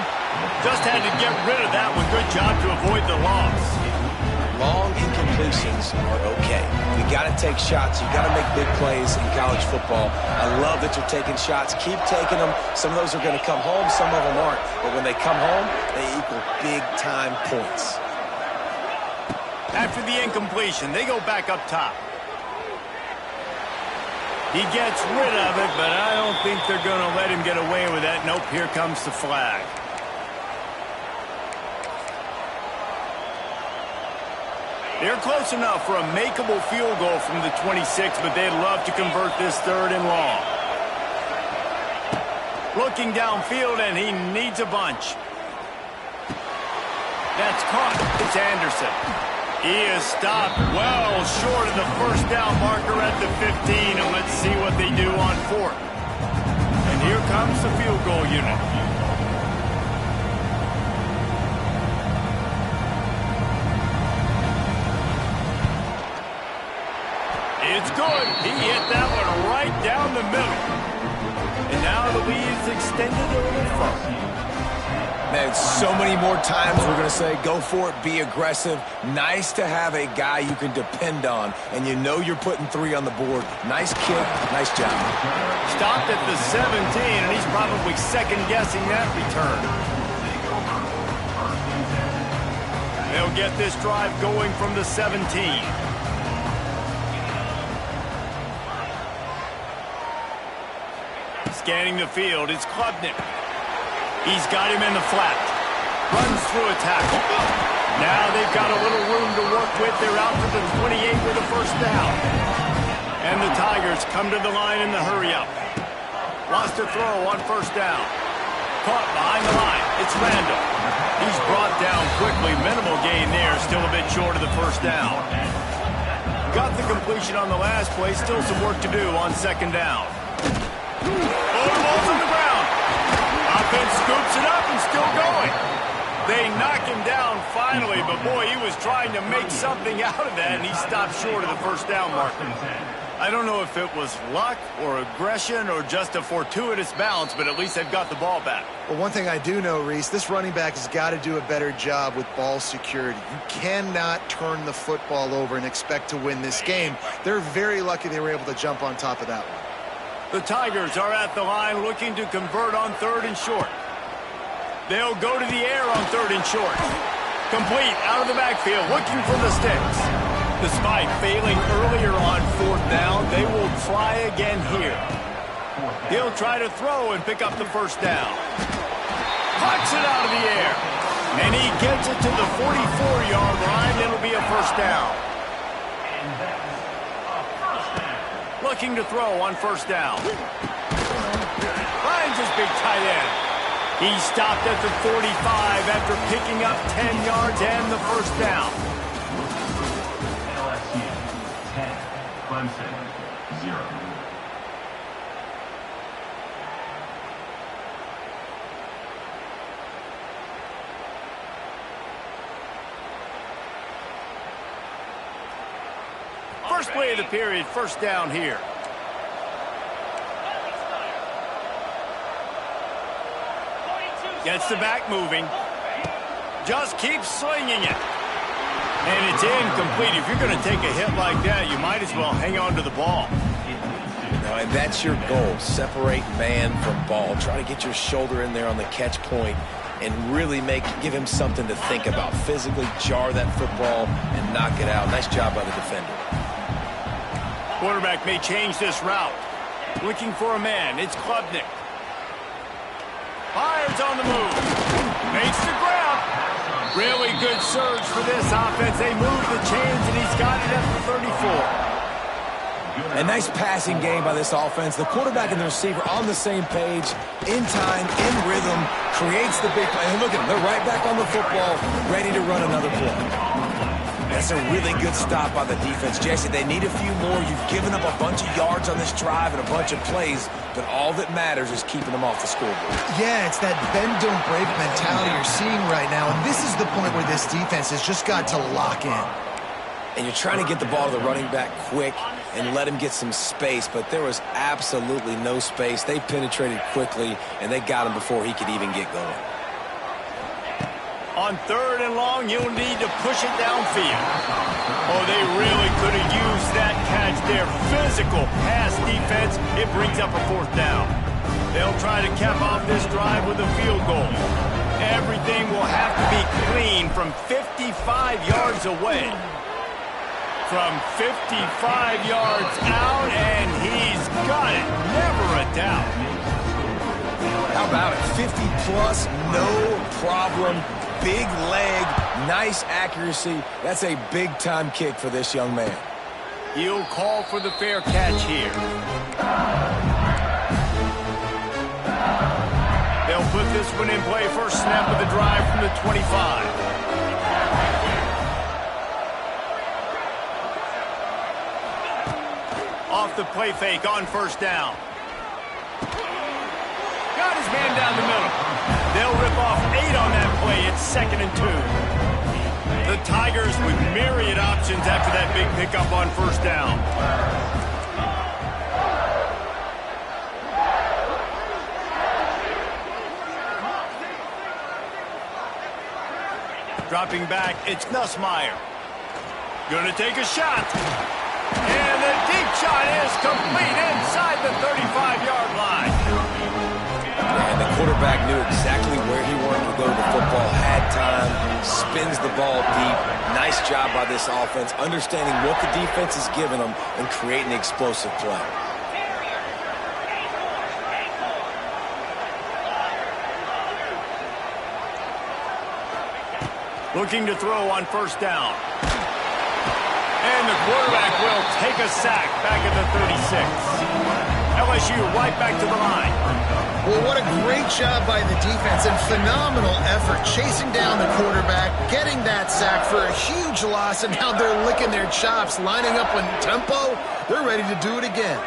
[SPEAKER 1] Just had to get rid of that one. Good job to avoid the loss.
[SPEAKER 3] Long incompletions are okay. You got to take shots. You got to make big plays in college football. I love that you're taking shots. Keep taking them. Some of those are going to come home. Some of them aren't. But when they come home, they equal big-time points.
[SPEAKER 1] After the incompletion, they go back up top. He gets rid of it, but I don't think they're going to let him get away with that. Nope, here comes the flag. They're close enough for a makeable field goal from the 26, but they'd love to convert this 3rd and long. Looking downfield, and he needs a bunch. That's caught. It's Anderson. He is stopped well short of the first down marker at the 15, and let's see what they do on 4th. And here comes the field goal unit. It's good. He hit that one right down the middle. And now the lead is extended a little further.
[SPEAKER 3] Man, so many more times we're going to say, go for it, be aggressive. Nice to have a guy you can depend on, and you know you're putting 3 on the board. Nice kick, nice job.
[SPEAKER 1] Stopped at the 17, and he's probably second-guessing that return. They'll get this drive going from the 17. Scanning the field, it's Klubnik. He's got him in the flat. Runs through a tackle. Now they've got a little room to work with. They're out to the 28 with a first down. And the Tigers come to the line in the hurry-up. Wants to throw on first down. Caught behind the line. It's Randall. He's brought down quickly. Minimal gain there. Still a bit short of the first down. Got the completion on the last play. Still some work to do on second down. Oh, the ball's on the ground. Offense scoops it up and still going. They knock him down finally, but boy, he was trying to make something out of that, and he stopped short of the first down marker. I don't know if it was luck or aggression or just a fortuitous bounce, but at least they've got the ball back.
[SPEAKER 2] Well, one thing I do know, Reese, this running back has got to do a better job with ball security. You cannot turn the football over and expect to win this game. They're very lucky they were able to jump on top of that one.
[SPEAKER 1] The Tigers are at the line looking to convert on 3rd and short. They'll go to the air on 3rd and short. Complete out of the backfield, looking for the sticks. Despite failing earlier on 4th down, they will try again here. He'll try to throw and pick up the first down. Pucks it out of the air. And he gets it to the 44-yard line. It'll be a first down. Looking to throw on first down. Finds his big tight end. He stopped at the 45 after picking up 10 yards and the first down.
[SPEAKER 4] LSU 10, Clemson 0.
[SPEAKER 1] First play of the period, first down here. Gets the back moving. Just keeps slinging it. And it's incomplete. If you're going to take a hit like that, you might as well hang on to the ball.
[SPEAKER 3] Now, and that's your goal. Separate man from ball. Try to get your shoulder in there on the catch point and really give him something to think about. Physically jar that football and knock it out. Nice job by the defender.
[SPEAKER 1] Quarterback may change this route. Looking for a man. It's Klubnik. Fires on the move. Makes the grab. Really good surge for this offense. They move the chains, and he's got it at the 34.
[SPEAKER 3] A nice passing game by this offense. The quarterback and the receiver on the same page, in time, in rhythm, creates the big play. And look at them. They're right back on the football, ready to run another play. That's a really good stop by the defense. Jesse, they need a few more. You've given up a bunch of yards on this drive and a bunch of plays, but all that matters is keeping them off the scoreboard.
[SPEAKER 2] Yeah, it's that bend, don't break mentality you're seeing right now, and this is the point where this defense has just got to lock in.
[SPEAKER 3] And you're trying to get the ball to the running back quick and let him get some space, but there was absolutely no space. They penetrated quickly, and they got him before he could even get going.
[SPEAKER 1] On 3rd and long, you'll need to push it downfield. Oh, they really could have used that catch there. Physical pass defense. It brings up a 4th down. They'll try to cap off this drive with a field goal. Everything will have to be clean from 55 yards away. from 55 yards out, and he's got it. Never a doubt.
[SPEAKER 3] How about it? 50-plus, no problem. Big leg, nice accuracy. That's a big-time kick for this young man.
[SPEAKER 1] He'll call for the fair catch here. They'll put this one in play. First snap of the drive from the 25. Off the play fake on first down. Got his man down the middle. They'll rip off 8 on that play. It's 2nd and 2. The Tigers with myriad options after that big pickup on first down. Dropping back, it's Nussmeier. Gonna take a shot. And the deep shot is complete inside the 35-yard line.
[SPEAKER 3] And the quarterback knew exactly where he wanted to go with the football, had time, spins the ball deep. Nice job by this offense, understanding what the defense is giving them and creating explosive play.
[SPEAKER 1] Looking to throw on first down. And the quarterback will take a sack back at the 36. LSU right back to the line.
[SPEAKER 2] Well, what a great job by the defense and phenomenal effort chasing down the quarterback, getting that sack for a huge loss, and now they're licking their chops, lining up in tempo. They're ready to do it again.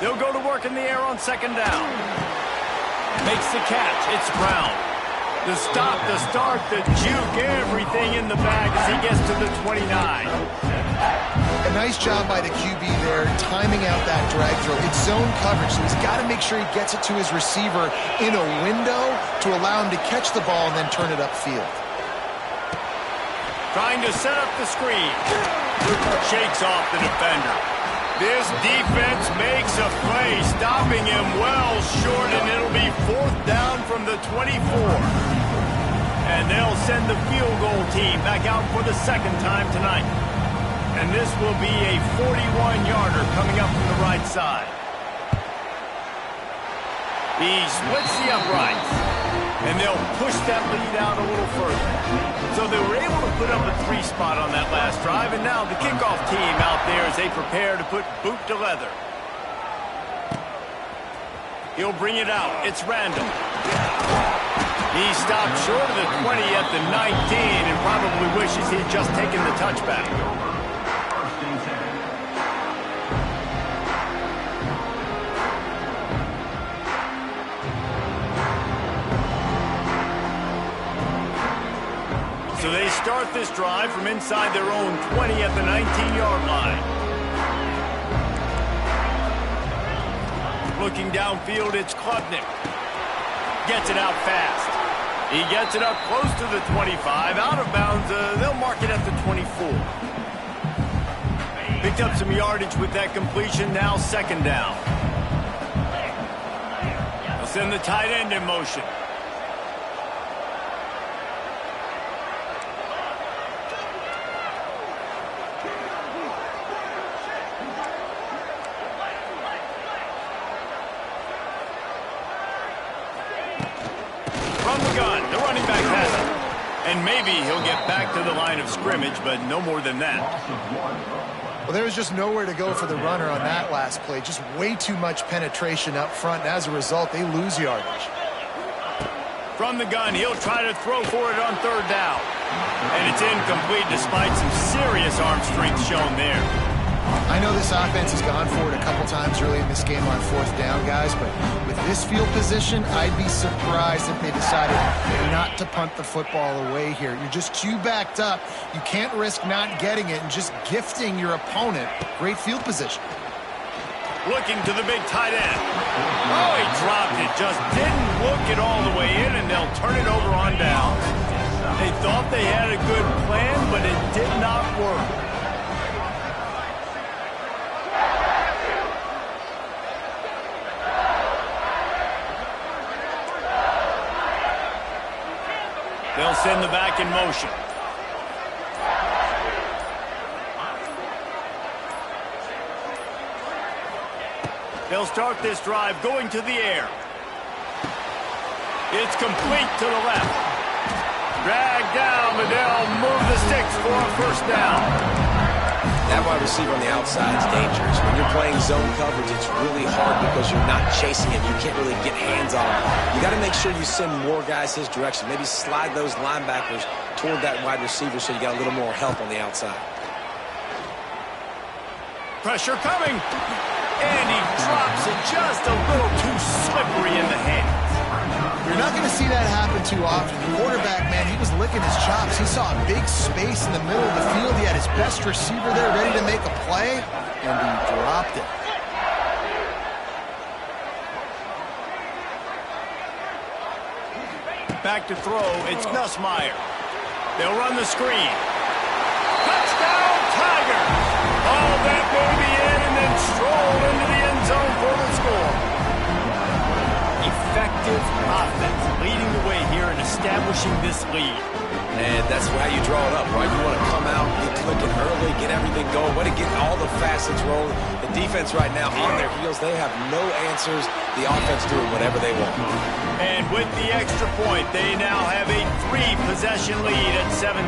[SPEAKER 1] They'll go to work in the air on second down. Makes the catch. It's Brown. The stop, the start, the juke, everything in the bag as he gets to the 29.
[SPEAKER 2] A nice job by the QB there, timing out that drag throw. It's zone coverage, so he's got to make sure he gets it to his receiver in a window to allow him to catch the ball and then turn it upfield.
[SPEAKER 1] Trying to set up the screen. Shakes off the defender. This defense makes a play, stopping him well short, and it'll be 4th down from the 24. And they'll send the field goal team back out for the 2nd time tonight. And this will be a 41-yarder coming up from the right side. He splits the uprights, and they'll push that lead out a little further. So they were able to put up a 3 spot on that last drive, and now the kickoff team out there as they prepare to put boot to leather. He'll bring it out. It's Randall. He stopped short of the 20 at the 19 and probably wishes he'd just taken the touchback. So they start this drive from inside their own 20 at the 19-yard line. Looking downfield, it's Klubnik. Gets it out fast. He gets it up close to the 25. Out of bounds, they'll mark it at the 24. Picked up some yardage with that completion, now 2nd down. They'll send the tight end in motion. And maybe he'll get back to the line of scrimmage, but no more than that.
[SPEAKER 2] Well, there was just nowhere to go for the runner on that last play. Just way too much penetration up front, and as a result, they lose yardage.
[SPEAKER 1] From the gun, he'll try to throw for it on 3rd down. And it's incomplete despite some serious arm strength shown there.
[SPEAKER 2] I know this offense has gone for it a couple times early in this game on 4th down, guys, but with this field position, I'd be surprised if they decided not to punt the football away here. You're just too backed up. You can't risk not getting it and just gifting your opponent great field position.
[SPEAKER 1] Looking to the big tight end. Oh, he dropped it. Just didn't look it all the way in, and they'll turn it over on downs. They thought they had a good plan, but it did not work. They'll send the back in motion. They'll start this drive going to the air. It's complete to the left. Dragged down, but they'll move the sticks for a first down.
[SPEAKER 3] That wide receiver on the outside is dangerous. When you're playing zone coverage, it's really hard because you're not chasing him. You can't really get hands on him. You got to make sure you send more guys his direction. Maybe slide those linebackers toward that wide receiver so you got a little more help on the outside.
[SPEAKER 1] Pressure coming. And he drops it just a little too slippery in the hands.
[SPEAKER 2] You're not going to see that happen too often. The quarterback, man, he was licking his chops. He saw a big space in the middle of the field. He had his best receiver there ready to make a play, and he dropped it.
[SPEAKER 1] Back to throw, it's Nussmeier. They'll run the screen. Touchdown, Tigers! All that baby in and then stroll into the end zone for the score. Effective offense leading the way here in establishing this lead.
[SPEAKER 3] And that's how you draw it up, right? You want to come out, get clicking early, get everything going, way to get all the facets rolling. The defense right now on their heels, they have no answers. The offense doing whatever they want.
[SPEAKER 1] And with the extra point, they now have a 3-possession lead at 17.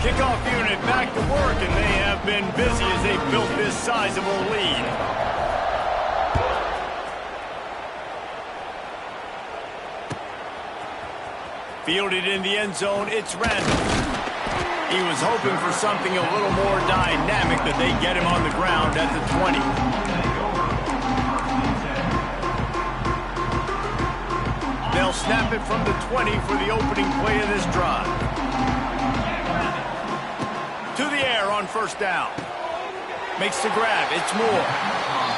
[SPEAKER 1] Kickoff unit back to work, and they have been busy as they built this sizable lead. Fielded in the end zone, it's Randall. He was hoping for something a little more dynamic, but they get him on the ground at the 20. They'll snap it from the 20 for the opening play of this drive. To the air on first down. Makes the grab, it's Moore.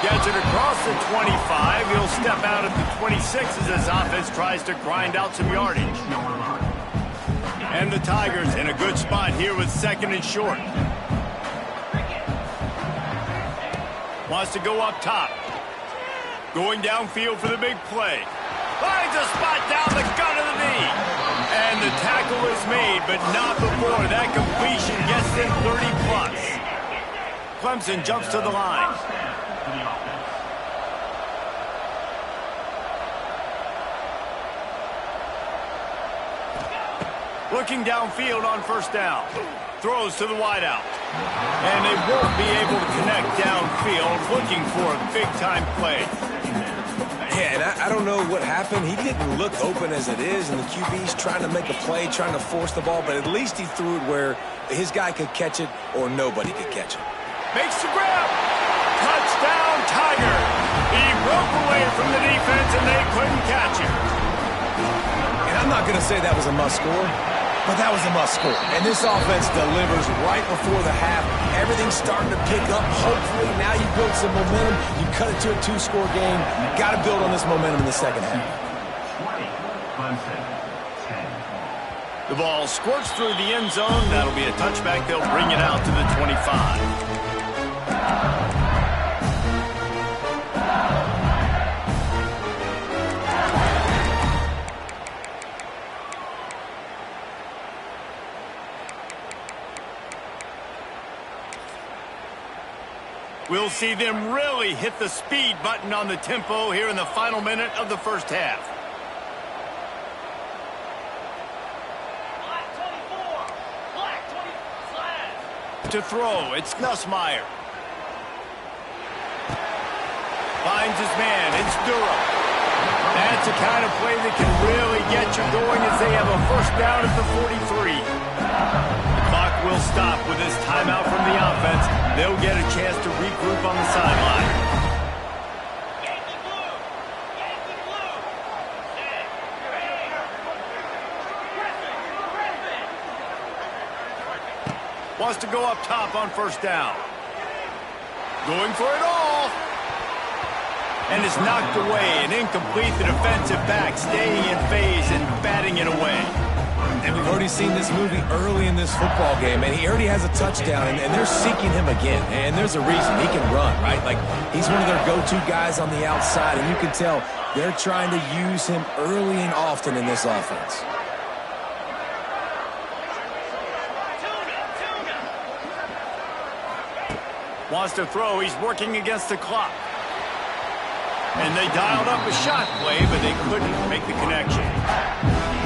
[SPEAKER 1] Gets it across the 25. He'll step out at the 26 as his offense tries to grind out some yardage. And the Tigers in a good spot here with second and short. Wants to go up top. Going downfield for the big play. Finds a spot down the gut of the knee. And the tackle is made, but not before that completion gets them 30+. Clemson jumps to the line. Looking downfield on first down. Throws to the wideout. And they won't be able to connect downfield, looking for a big-time play.
[SPEAKER 3] Yeah, and I don't know what happened. He didn't look open as it is, and the QB's trying to make a play, trying to force the ball, but at least he threw it where his guy could catch it or nobody could catch it.
[SPEAKER 1] Makes the grab. Touchdown, Tiger. He broke away from the defense, and they couldn't catch him.
[SPEAKER 3] And I'm not going to say that was a must-score, but that was a must-score. And this offense delivers right before the half. Everything's starting to pick up. Hopefully, now you build some momentum. You cut it to a 2-score game. Got to build on this momentum in the second half.
[SPEAKER 1] The ball squirts through the end zone. That'll be a touchback. They'll bring it out to the 25. We'll see them really hit the speed button on the tempo here in the final minute of the first half. To throw, it's Nussmeier. Finds his man, it's Durham. That's the kind of play that can really get you going as they have a first down at the 43. The clock will stop with this timeout from the offense. They'll get a chance to regroup on the sideline. Wants to go up top on first down. Going for it all. And is knocked away and incomplete. The defensive back staying in phase and batting it away.
[SPEAKER 3] And we've already seen this movie early in this football game, and he already has a touchdown, and they're seeking him again. And there's a reason. He can run, right? Like, he's one of their go-to guys on the outside, and you can tell they're trying to use him early and often in this offense.
[SPEAKER 1] Wants to throw. He's working against the clock. And they dialed up a shot play, but they couldn't make the connection.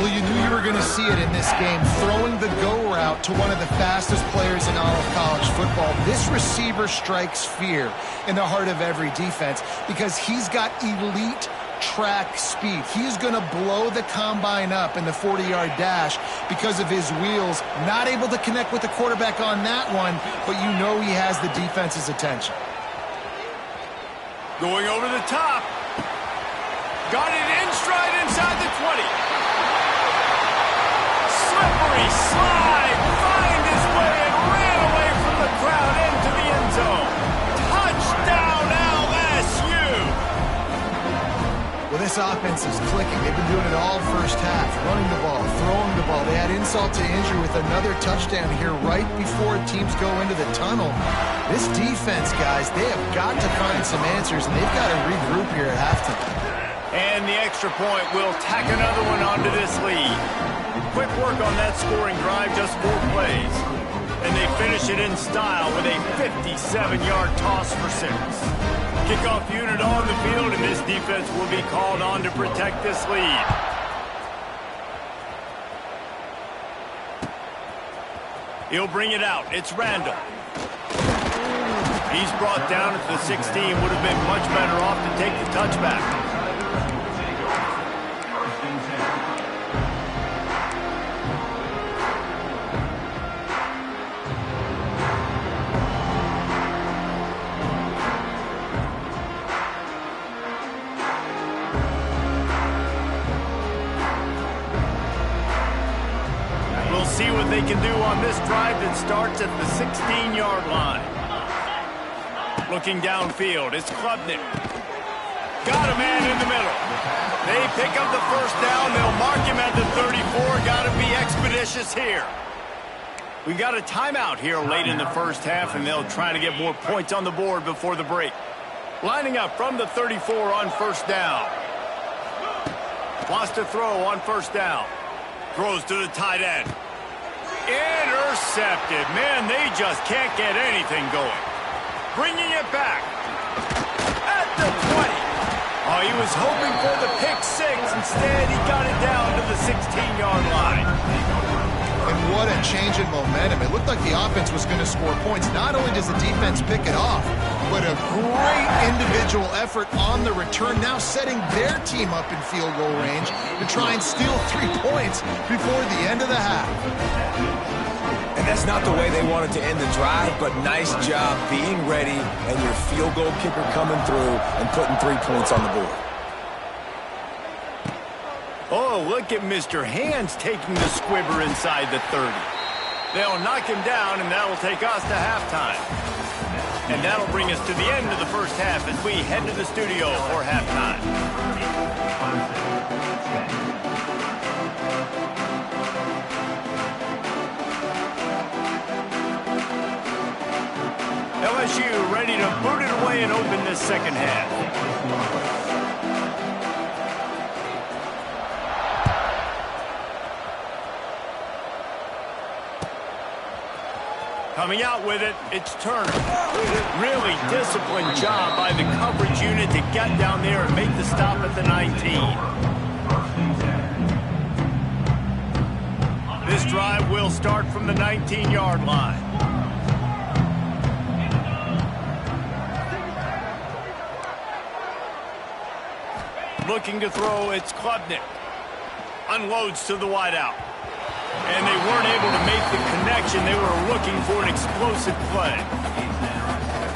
[SPEAKER 2] Well, you knew you were going to see it in this game. Throwing the go route to one of the fastest players in all of college football. This receiver strikes fear in the heart of every defense because he's got elite track speed. He's going to blow the combine up in the 40-yard dash because of his wheels. Not able to connect with the quarterback on that one, but you know he has the defense's attention.
[SPEAKER 1] Going over the top. Got it in stride inside the 20. Slippery slide. Find his way and ran away from the crowd into the end zone. Touchdown LSU.
[SPEAKER 2] Well, this offense is clicking. They've been doing it all first half. Running the ball, throwing the ball. They had insult to injury with another touchdown here right before teams go into the tunnel. This defense, guys, they have got to find some answers, and they've got to regroup here at halftime.
[SPEAKER 1] And the extra point will tack another one onto this lead. Quick work on that scoring drive, just 4 plays. And they finish it in style with a 57-yard toss for 6. Kickoff unit on the field, and this defense will be called on to protect this lead. He'll bring it out. It's Randall. He's brought down at the 16. Would have been much better off to take the touchback. We'll see what they can do on this drive that starts at the 16-yard line. Looking downfield, it's Klubnik. Got a man in the middle. They pick up the first down. They'll mark him at the 34. Got to be expeditious here. We got a timeout here late in the first half, and they'll try to get more points on the board before the break. Lining up from the 34 on first down. Wants to throw on first down. Throws to the tight end. Intercepted. Man, they just can't get anything going. Bringing it back at the 20. Oh, he was hoping for the pick 6. Instead, he got it down to the 16-yard line.
[SPEAKER 2] And what a change in momentum. It looked like the offense was going to score points. Not only does the defense pick it off, but a great individual effort on the return, now setting their team up in field goal range to try and steal 3 points before the end of the half.
[SPEAKER 3] And that's not the way they wanted to end the drive, but nice job being ready and your field goal kicker coming through and putting 3 points on the board.
[SPEAKER 1] Oh, look at Mr. Hands taking the squibber inside the 30. They'll knock him down, and that'll take us to halftime. And that'll bring us to the end of the first half as we head to the studio for halftime. LSU ready to boot it away and open this second half. Coming out with it, it's Turner. Really disciplined job by the coverage unit to get down there and make the stop at the 19. This drive will start from the 19-yard line. Looking to throw, it's Klubnik. Unloads to the wideout. And they weren't able to make the connection. They were looking for an explosive play.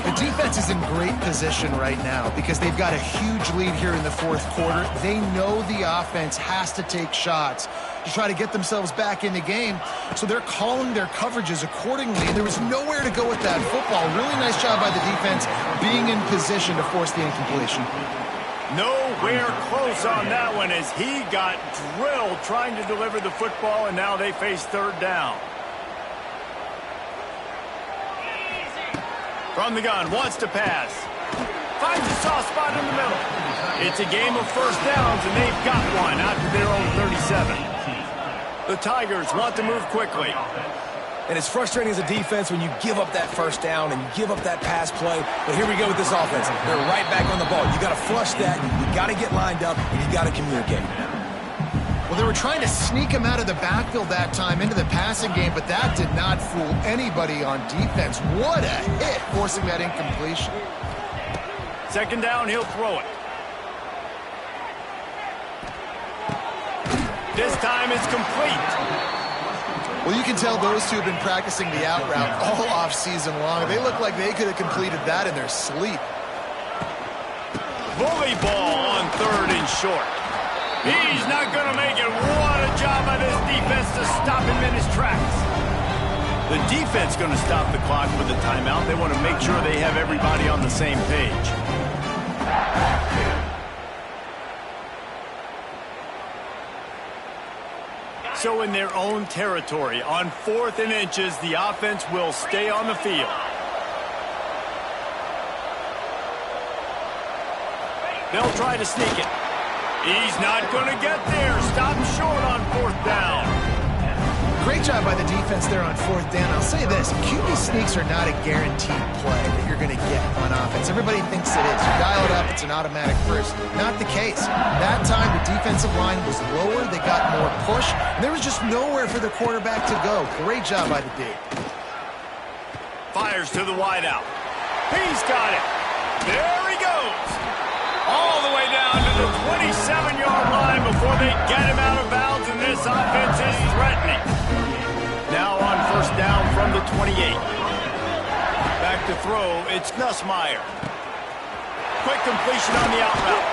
[SPEAKER 2] The defense is in great position right now because they've got a huge lead here in the fourth quarter. They know the offense has to take shots to try to get themselves back in the game. So they're calling their coverages accordingly. And there was nowhere to go with that football. Really nice job by the defense being in position to force the incompletion.
[SPEAKER 1] Nowhere close on that one as he got drilled trying to deliver the football, and now they face third down. From the gun, wants to pass. Finds a soft spot in the middle. It's a game of first downs, and they've got one out to their own 37. The Tigers want to move quickly.
[SPEAKER 3] And it's frustrating as a defense when you give up that first down and you give up that pass play. But here we go with this offense. They're right back on the ball. You got to flush that. You got to get lined up, and you got to communicate.
[SPEAKER 2] Well, they were trying to sneak him out of the backfield that time into the passing game, but that did not fool anybody on defense. What a hit, forcing that incompletion.
[SPEAKER 1] Second down, he'll throw it. This time it's complete.
[SPEAKER 2] Well, you can tell those two have been practicing the out route all off season long. They look like they could have completed that in their sleep.
[SPEAKER 1] Bully ball on third and short. He's not going to make it. What a job by this defense to stop him in his tracks. The defense going to stop the clock with a timeout. They want to make sure they have everybody on the same page. So in their own territory, on 4th and inches, the offense will stay on the field. They'll try to sneak it. He's not going to get there. Stop short on 4th down.
[SPEAKER 2] Great job by the defense there on 4th down. I'll say this, QB sneaks are not a guaranteed play that you're going to get on offense. Everybody thinks it is. You dial it up, it's an automatic first. Not the case. That time, the defensive line was lower. They got more push. And there was just nowhere for the quarterback to go. Great job by the D.
[SPEAKER 1] Fires to the wideout. He's got it. There he goes. All the way down to the 27-yard line before they get him out of bounds, and this offense is threatening. Now on first down from the 28. Back to throw, it's Nussmeier. Quick completion on the out route.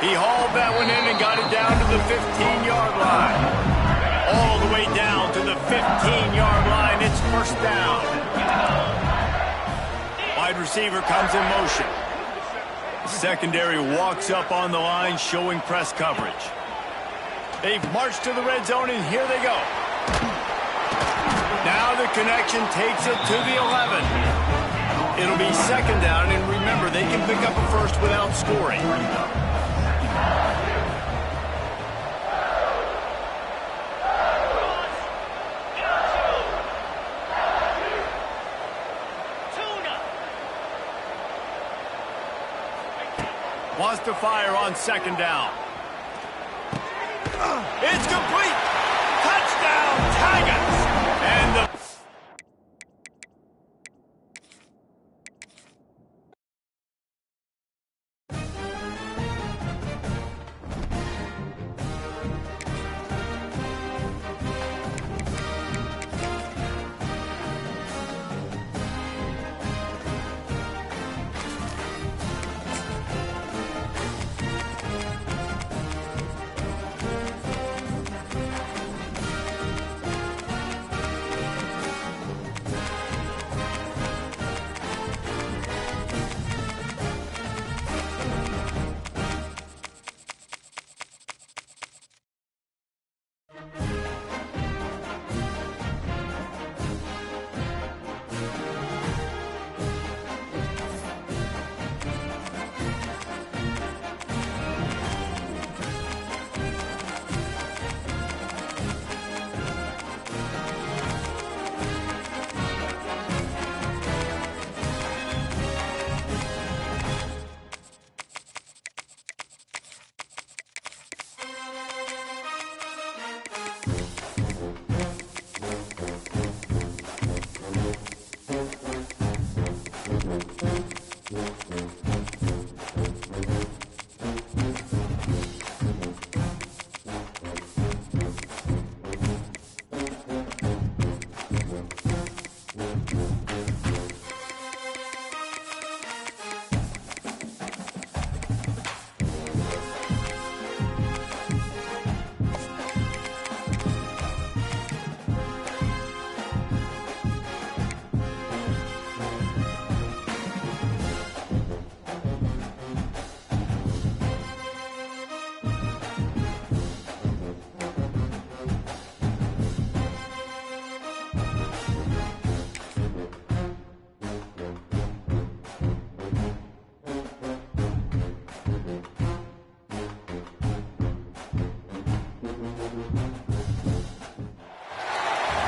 [SPEAKER 1] He hauled that one in and got it down to the 15-yard line. All the way down to the 15-yard line, it's first down. Wide receiver comes in motion. Secondary walks up on the line, showing press coverage. They've marched to the red zone, and here they go. Now the connection takes it to the 11. It'll be second down, and remember, they can pick up a first without scoring. Wants to fire on second down. It's complete. Touchdown, Tigers. And the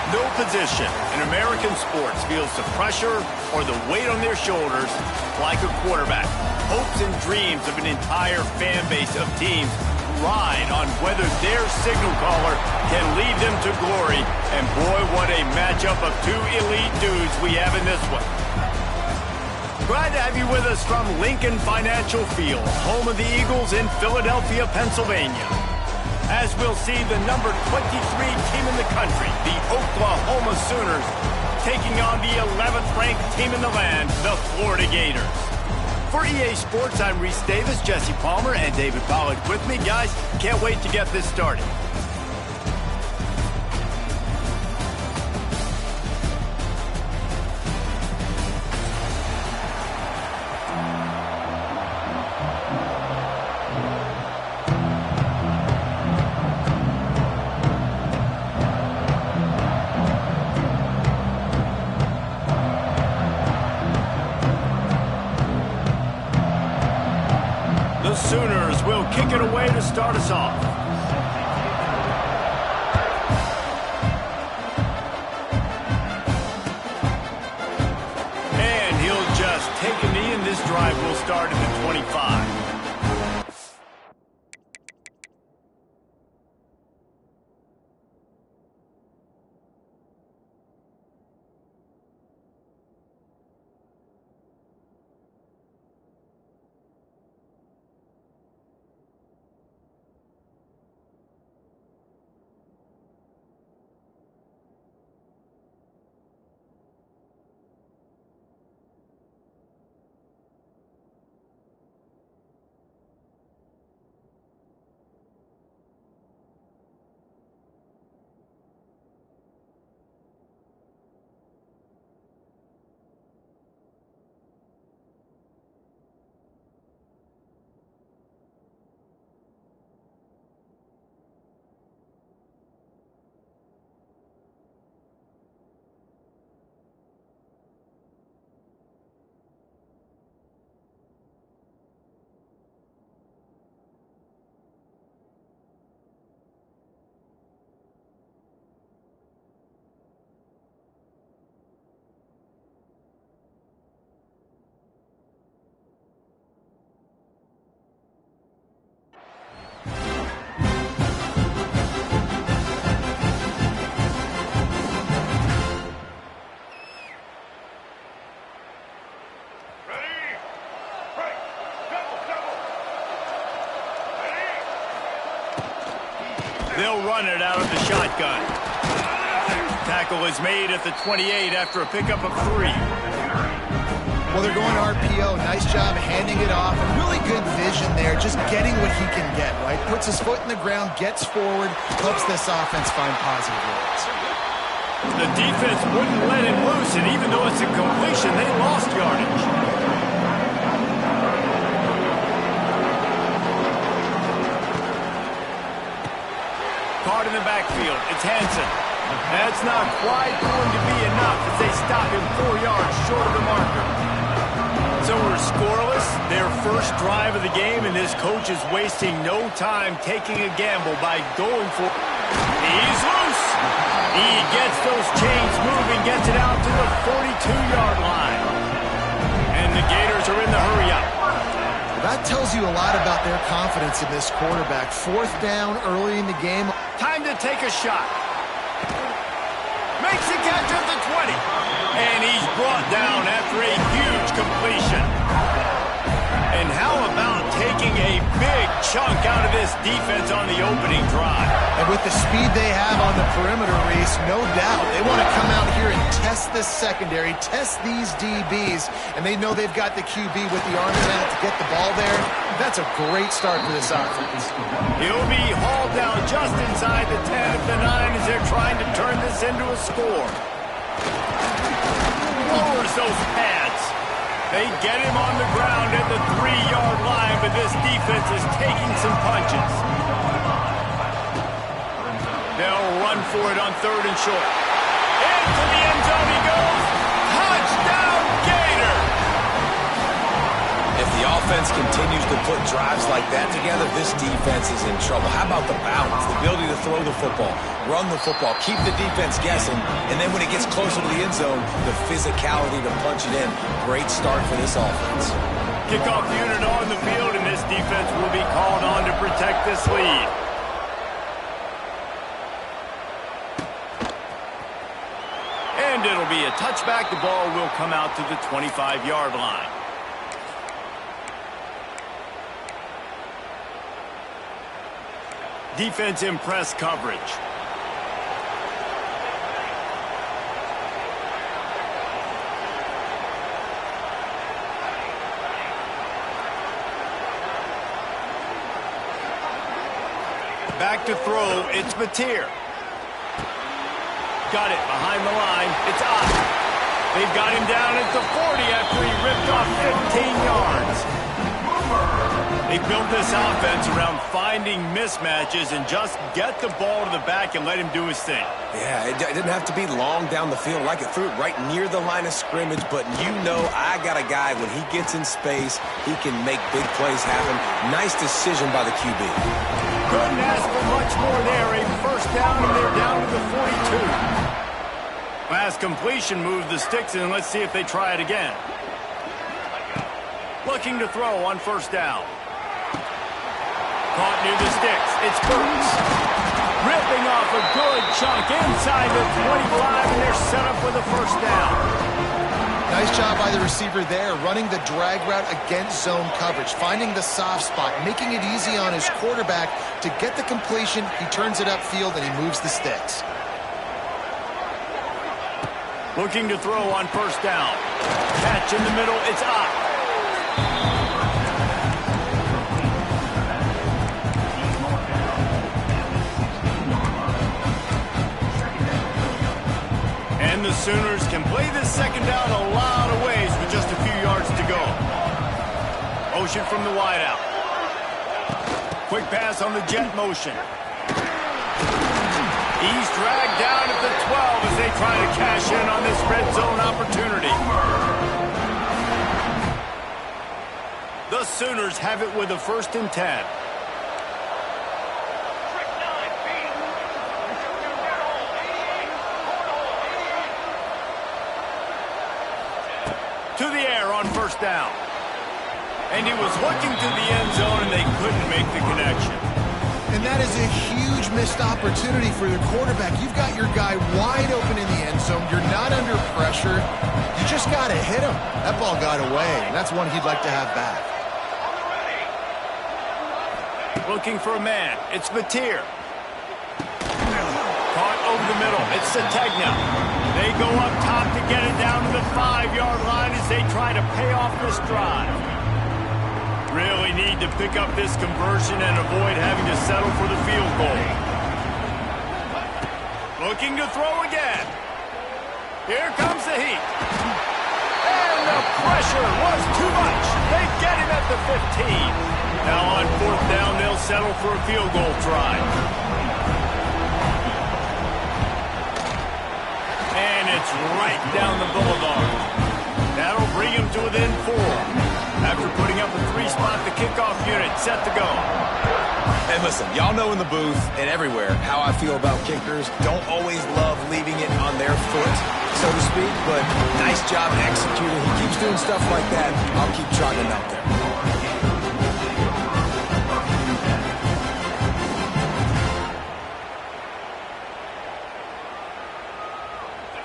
[SPEAKER 1] No position in American sports feels the pressure or the weight on their shoulders like a quarterback. Hopes and dreams of an entire fan base of teams ride on whether their signal caller can lead them to glory. And boy, what a matchup of two elite dudes we have in this one. Glad to have you with us from Lincoln Financial Field, home of the Eagles in Philadelphia, Pennsylvania. As we'll see the number 23 team in the country, the Oklahoma Sooners, taking on the 11th ranked team in the land, the Florida Gators. For EA Sports, I'm Reese Davis, Jesse Palmer, and David Pollack with me. Guys, can't wait to get this started. The Sooners will kick it away to start us off. And he'll just take a knee, and this drive will start at the 25. They'll run it out of the shotgun. Tackle is made at the 28 after a pickup of 3.
[SPEAKER 2] Well, they're going RPO. Nice job handing it off. And really good vision there, just getting what he can get, right? Puts his foot in the ground, gets forward, helps this offense find positive yards.
[SPEAKER 1] The defense wouldn't let him loose, and even though it's a completion, they lost yardage. Caught in the backfield. It's Hansen. That's not quite going to be enough as they stop him 4 yards short of the marker. So we're scoreless, their first drive of the game, and this coach is wasting no time taking a gamble by going for it. He's loose. He gets those chains moving, gets it out to the 42-yard line. And the Gators are in the hurry-up.
[SPEAKER 2] That tells you a lot about their confidence in this quarterback. 4th down early in the game.
[SPEAKER 1] Time to take a shot. Makes a catch at the 20. And he's brought down after a huge completion. And how about taking a big chunk out of this defense on the opening drive?
[SPEAKER 2] And with the speed they have on the perimeter, Reese, no doubt, they want to come out here and test this secondary, test these DBs, and they know they've got the QB with the arms out to get the ball there. That's a great start for this offense.
[SPEAKER 1] He'll be hauled down just inside the 10 of the 9 as they're trying to turn this into a score. Lowers those pads. They get him on the ground at the 3-yard line, but this defense is taking some punches. They'll run for it on 3rd and short. Into the end zone he goes. Touchdown, Gator!
[SPEAKER 3] If the The offense continues to put drives like that together. This defense is in trouble. How about the balance, the ability to throw the football, run the football, keep the defense guessing, and then when it gets closer to the end zone, the physicality to punch it in. Great start for this offense.
[SPEAKER 1] Kickoff unit on the field, and this defense will be called on to protect this lead. And it'll be a touchback. The ball will come out to the 25-yard line. Defense in press coverage. Back to throw, it's Mateer. Got it behind the line, it's up. They've got him down at the 40 after he ripped off 15 yards. They built this offense around finding mismatches and just get the ball to the back and let him do his thing.
[SPEAKER 3] Yeah, it didn't have to be long down the field. Like it threw it right near the line of scrimmage, but you know I got a guy, when he gets in space, he can make big plays happen. Nice decision by the QB.
[SPEAKER 1] Couldn't ask for much more there. A first down, and they're down to the 42. Last completion moved the sticks, and let's see if they try it again. Looking to throw on first down. Caught near the sticks. It's Burks. Ripping off a good chunk inside the 25, and they're set up for the first down.
[SPEAKER 2] Nice job by the receiver there, running the drag route against zone coverage, finding the soft spot, making it easy on his quarterback to get the completion. He turns it upfield, and he moves the sticks.
[SPEAKER 1] Looking to throw on first down. Catch in the middle. It's up. And the Sooners can play this second down a lot of ways with just a few yards to go. Motion from the wideout. Quick pass on the jet motion. He's dragged down at the 12 as they try to cash in on this red zone opportunity. The Sooners have it with a 1st and 10. To the air on first down. And he was looking to the end zone, and they couldn't make the connection.
[SPEAKER 2] And that is a huge missed opportunity for the quarterback. You've got your guy wide open in the end zone. You're not under pressure. You just got to hit him. That ball got away, and that's one he'd like to have back.
[SPEAKER 1] Looking for a man. It's Mateer. Caught over the middle. It's Sategna. They go up top to get it down to the 5-yard line as they try to pay off this drive. Really need to pick up this conversion and avoid having to settle for the field goal. Looking to throw again. Here comes the heat. And the pressure was too much. They get him at the 15. Now on 4th down, they'll settle for a field goal try. And it's right down the boulevard. That'll bring him to within 4. After putting up a 3-spot, the kickoff unit set to go.
[SPEAKER 3] And listen, y'all know in the booth and everywhere how I feel about kickers. Don't always love leaving it on their foot, so to speak, but nice job executing. He keeps doing stuff like that. I'll keep trotting him out there.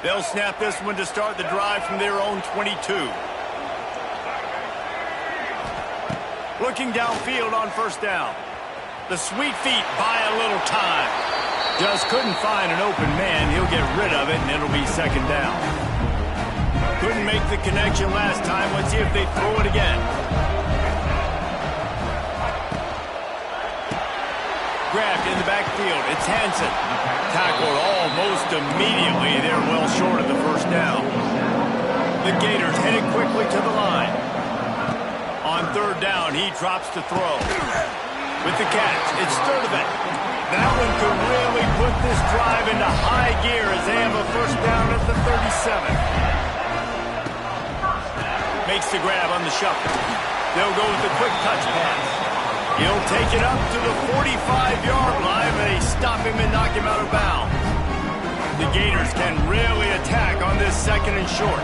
[SPEAKER 1] They'll snap this one to start the drive from their own 22. Looking downfield on first down. The sweet feet buy a little time. Just couldn't find an open man. He'll get rid of it, and it'll be second down. Couldn't make the connection last time. Let's see if they throw it again. Grabbed in the backfield. It's Hansen. Tackled almost immediately. They're well short of the first down. The Gators headed quickly to the line. On 3rd down, he drops to throw. With the catch, it's Sturdivant. That one could really put this drive into high gear as they have a first down at the 37. Makes the grab on the shuffle. They'll go with the quick touch pass. He'll take it up to the 45-yard line, but they stop him and knock him out of bounds. The Gators can really attack on this second and short.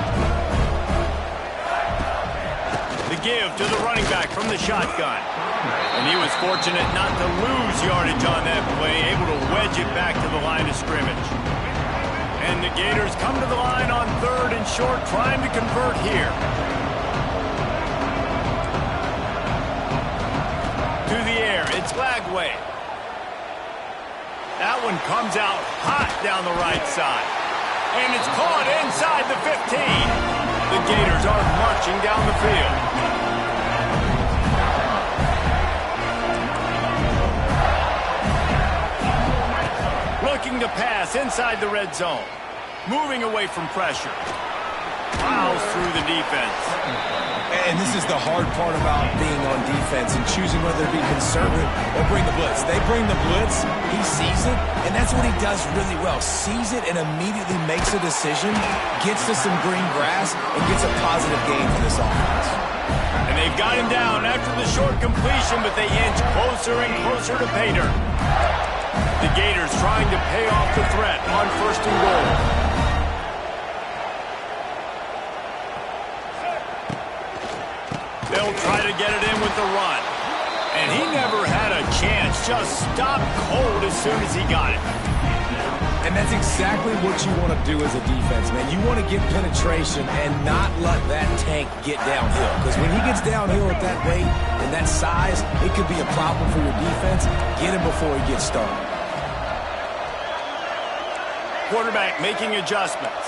[SPEAKER 1] The give to the running back from the shotgun. And he was fortunate not to lose yardage on that play, able to wedge it back to the line of scrimmage. And the Gators come to the line on third and short, trying to convert here. To the air, it's Lagway. That one comes out hot down the right side. And it's caught inside the 15. The Gators are marching down the field. Looking to pass inside the red zone. Moving away from pressure. Plows through the defense.
[SPEAKER 3] And this is the hard part about being on defense and choosing whether to be conservative or bring the blitz. They bring the blitz, he sees it, and that's what he does really well. Sees it and immediately makes a decision, gets to some green grass, and gets a positive gain for this offense.
[SPEAKER 1] And they've got him down after the short completion, but they inch closer and closer to pay dirt. The Gators trying to pay off the threat on first and goal. They'll try to get it in with the run. And he never had a chance. Just stopped cold as soon as he got it.
[SPEAKER 3] And that's exactly what you want to do as a defense, man. You want to get penetration and not let that tank get downhill. Because when he gets downhill at that weight and that size, it could be a problem for your defense. Get him before he gets started.
[SPEAKER 1] Quarterback making adjustments.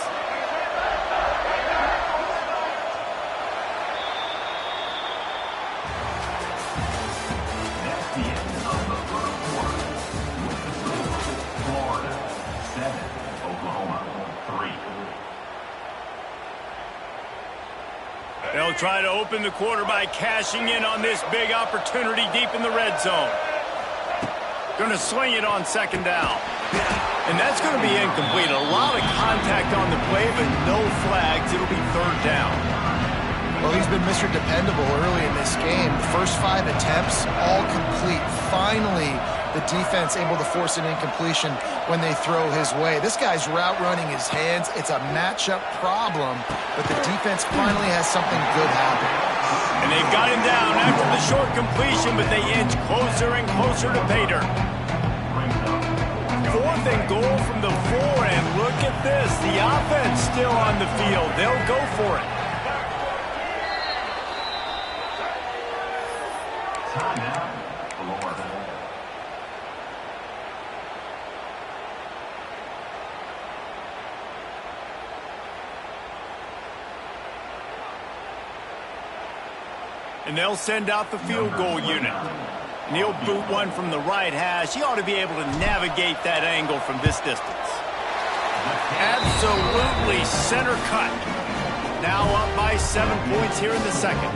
[SPEAKER 1] They'll try to open the quarter by cashing in on this big opportunity deep in the red zone. Going to swing it on second down. And that's going to be incomplete. A lot of contact on the play, but no flags. It'll be third down.
[SPEAKER 2] Well, he's been Mr. Dependable early in this game. The first 5 attempts, all complete. Finally, the defense able to force an incompletion when they throw his way. This guy's route running his hands. It's a matchup problem, but the defense finally has something good happen.
[SPEAKER 1] And they've got him down after the short completion, but they inch closer and closer to pay dirt. Fourth and goal from the 4, and look at this. The offense still on the field. They'll go for it. And they'll send out the field goal unit. And he'll boot one from the right hash. He ought to be able to navigate that angle from this distance. Absolutely center cut. Now up by 7 points here in the second.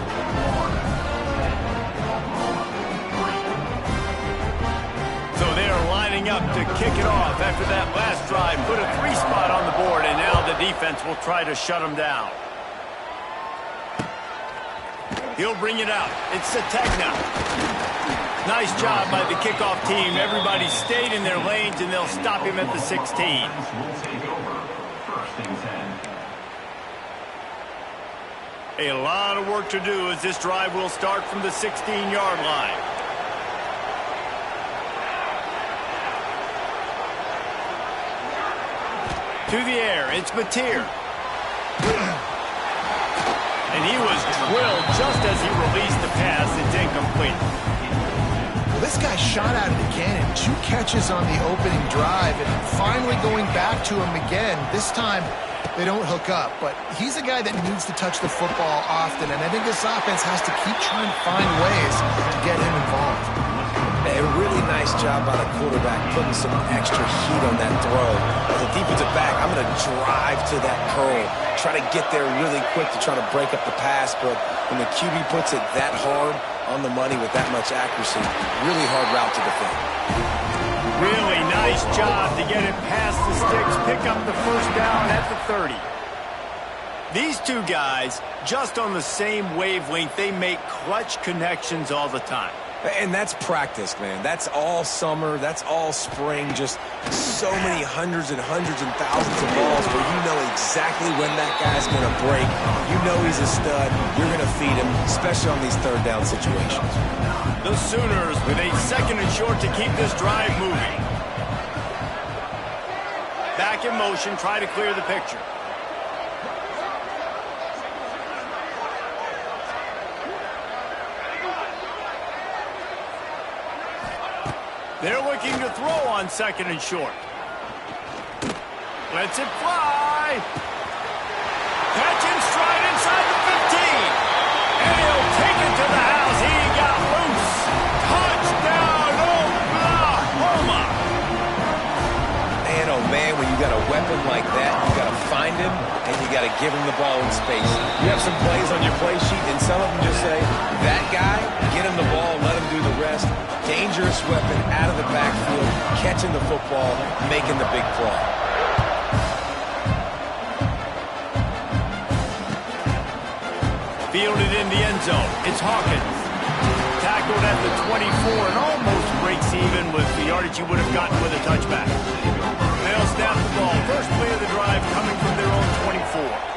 [SPEAKER 1] So they are lining up to kick it off after that last drive. Put a 3 spot on the board, and now the defense will try to shut them down. He'll bring it out. It's Sategna. Nice job by the kickoff team. Everybody stayed in their lanes, and they'll stop him at the 16. A lot of work to do as this drive will start from the 16-yard line. To the air, it's Mateer. And he was drilled just as he released the pass. It's incomplete.
[SPEAKER 2] Well, this guy shot out of the cannon. 2 catches on the opening drive, and finally going back to him again. This time, they don't hook up, but he's a guy that needs to touch the football often, and I think this offense has to keep trying to find ways to get him involved.
[SPEAKER 3] A really nice job by the quarterback putting some extra heat on that throw. As a defensive back, I'm going to drive to that curl, try to get there really quick to try to break up the pass, but when the QB puts it that hard on the money with that much accuracy, really hard route to defend.
[SPEAKER 1] Really nice job to get it past the sticks, pick up the first down at the 30. These two guys just on the same wavelength. They make clutch connections all the time.
[SPEAKER 3] And that's practice, man. That's all summer. That's all spring. Just so many hundreds and thousands of balls where you know exactly when that guy's going to break. You know he's a stud. You're going to feed him, especially on these third down situations.
[SPEAKER 1] The Sooners with a 2nd and short to keep this drive moving. Back in motion, try to clear the picture. They're looking to throw on 2nd and short. Lets it fly. Catch in stride inside the 15. And he'll take it to the house. He got loose. Touchdown, Oklahoma.
[SPEAKER 3] Man, oh man, when you got a weapon like that, you got to find him and you got to give him the ball in space. You have some plays on your play sheet and some of them just say, that guy, get him the ball, let him do the rest. Dangerous weapon out of the backfield, catching the football, making the big play.
[SPEAKER 1] Fielded in the end zone. It's Hawkins. Tackled at the 24 and almost breaks even with the yardage he would have gotten with a touchback. They'll snap the ball. First play of the drive coming from their own 24.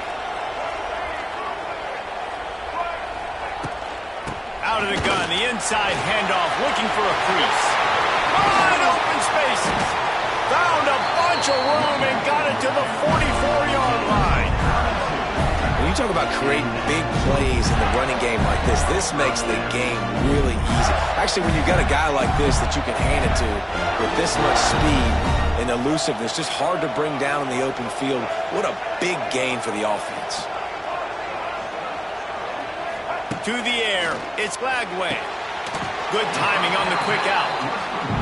[SPEAKER 1] Out of the gun, the inside handoff, looking for a crease. Wide open spaces. Found a bunch of room and got it to the 44-yard line.
[SPEAKER 3] When you talk about creating big plays in the running game like this makes the game really easy. Actually, when you got a guy like this that you can hand it to with this much speed and elusiveness, just hard to bring down in the open field, what a big gain for the offense.
[SPEAKER 1] To the air, it's Lagway. Good timing on the quick out.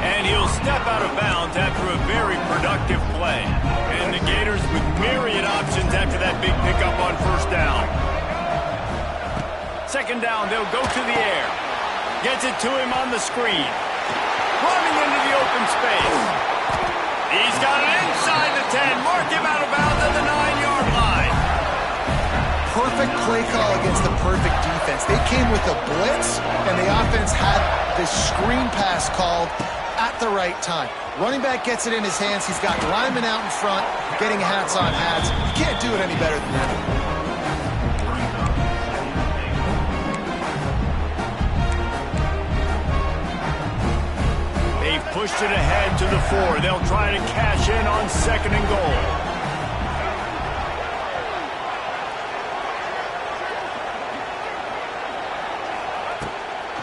[SPEAKER 1] And he'll step out of bounds after a very productive play. And the Gators with myriad options after that big pickup on 1st down. 2nd down, they'll go to the air. Gets it to him on the screen. Running into the open space. He's got it inside the 10. Mark him out of bounds at the 9-yard line.
[SPEAKER 2] Perfect play call against the perfect defense. They came with a blitz, and the offense had this screen pass called at the right time. Running back gets it in his hands. He's got linemen out in front, getting hats on hats. You can't do it any better than that.
[SPEAKER 1] They've pushed it ahead to the 4. They'll try to cash in on 2nd and goal.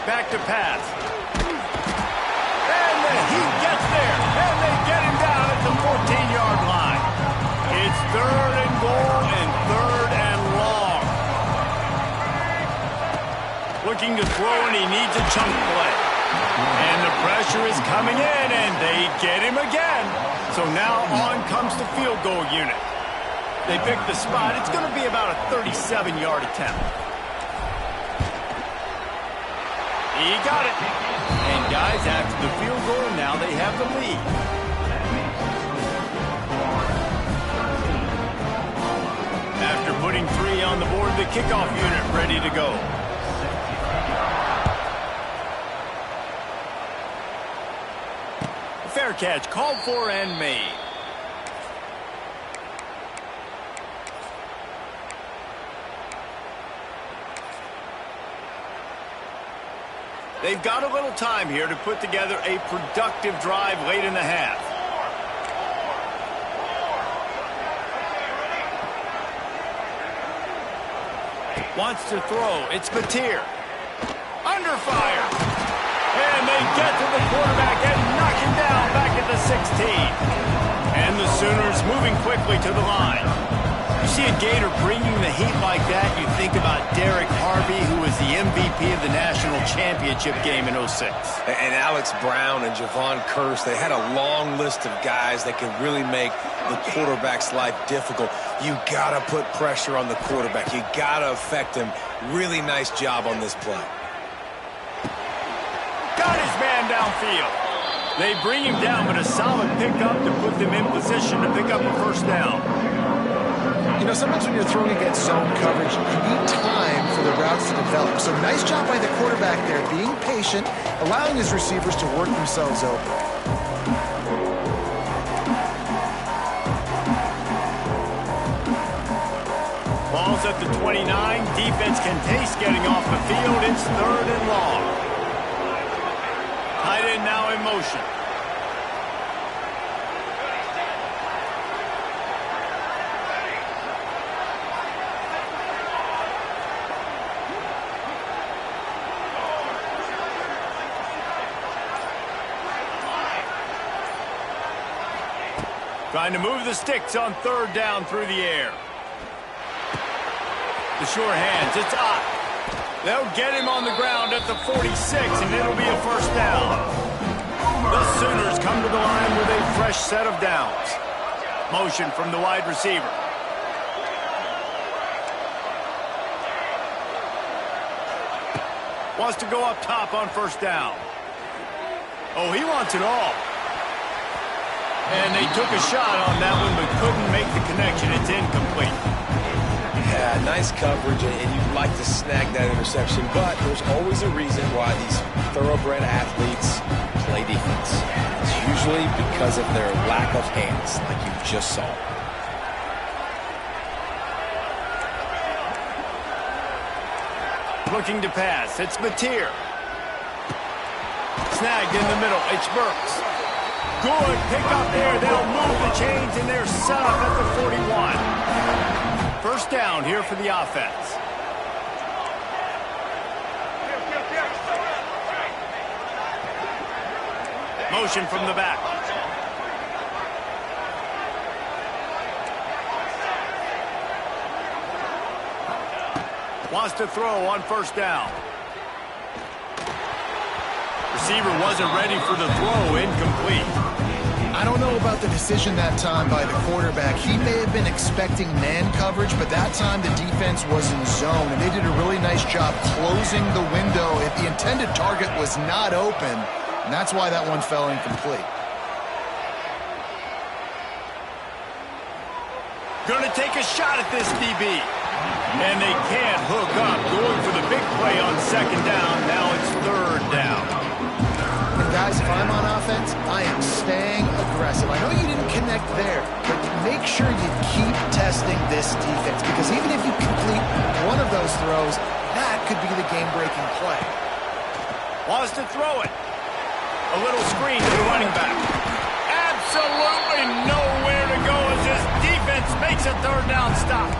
[SPEAKER 1] Back to pass. And he gets there. And they get him down at the 14-yard line. It's 3rd and goal and 3rd and long. Looking to throw, and he needs a chunk play. And the pressure is coming in, and they get him again. So now on comes the field goal unit. They pick the spot. It's going to be about a 37-yard attempt. He got it. And guys, after the field goal, now they have the lead. After putting 3 on the board, the kickoff unit ready to go. Fair catch called for and made. They've got a little time here to put together a productive drive late in the half. Wants to throw. It's Mateer. Under fire. And they get to the quarterback and knock him down back at the 16. And the Sooners moving quickly to the line. You see a Gator bringing the heat like that, you think about Derek Harvey, who was the MVP of the national championship game in 06.
[SPEAKER 3] And Alex Brown and Javon Curse, they had a long list of guys that could really make the quarterback's life difficult. You got to put pressure on the quarterback. You got to affect him. Really nice job on this play.
[SPEAKER 1] Got his man downfield. They bring him down, but a solid pickup to put them in position to pick up a 1st down.
[SPEAKER 2] You know, sometimes when you're throwing against zone coverage, you need time for the routes to develop. So nice job by the quarterback there, being patient, allowing his receivers to work themselves open.
[SPEAKER 1] Ball's at the 29. Defense can taste getting off the field. It's 3rd and long. Tight end now in motion. Trying to move the sticks on 3rd down through the air. The sure hands, it's up. They'll get him on the ground at the 46, and it'll be a 1st down. The Sooners come to the line with a fresh set of downs. Motion from the wide receiver. Wants to go up top on 1st down. Oh, he wants it all. And they took a shot on that one, but couldn't make the connection. It's incomplete.
[SPEAKER 3] Yeah, nice coverage, and you'd like to snag that interception, but there's always a reason why these thoroughbred athletes play defense. It's usually because of their lack of hands, like you just saw.
[SPEAKER 1] Looking to pass. It's Mateer. Snagged in the middle. It's Burks. Good pick up there. They'll move the chains, and they're set up at the 41. 1st down here for the offense. Motion from the back. Wants to throw on 1st down. Receiver wasn't ready for the throw. Incomplete.
[SPEAKER 2] I don't know about the decision that time by the quarterback. He may have been expecting man coverage, but that time the defense was in zone, and they did a really nice job closing the window if the intended target was not open, and that's why that one fell incomplete.
[SPEAKER 1] Gonna take a shot at this DB. And they can't hook up. Going for the big play on 2nd down. Now it's 3rd down.
[SPEAKER 2] And guys, if I'm on offense, I am staying aggressive. I know you didn't connect there, but make sure you keep testing this defense, because even if you complete one of those throws, that could be the game-breaking play.
[SPEAKER 1] Wants to throw it. A little screen to the running back. Absolutely nowhere to go as this defense makes a 3rd down stop.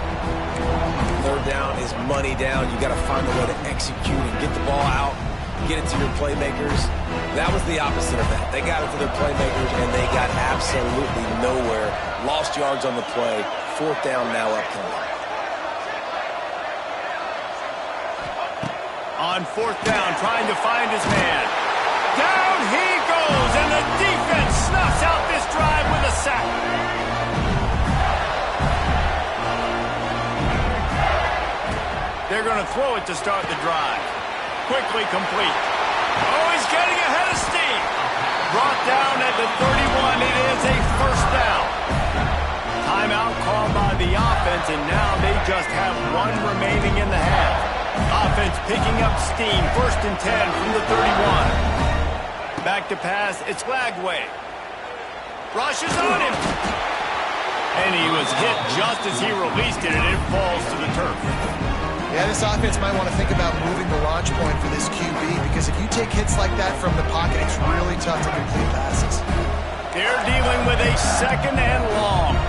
[SPEAKER 3] 3rd down is money down. You got to find a way to execute and get the ball out, get it to your playmakers. That was the opposite of that. They got it to their playmakers, and they got absolutely nowhere. Lost yards on the play. 4th down now upcoming.
[SPEAKER 1] On 4th down, trying to find his man. Down he goes, and the defense snuffs out this drive with a sack. They're going to throw it to start the drive. Quickly complete. Oh, he's getting ahead of steam. Brought down at the 31. It is a 1st down. Timeout called by the offense, and now they just have 1 remaining in the half. Offense picking up steam. 1st and 10 from the 31. Back to pass. It's Lagway. Rushes on him. And he was hit just as he released it, and it falls to the turf.
[SPEAKER 2] Yeah, this offense might want to think about moving the launch point for this QB, because if you take hits like that from the pocket, it's really tough to complete passes.
[SPEAKER 1] They're dealing with a 2nd and long.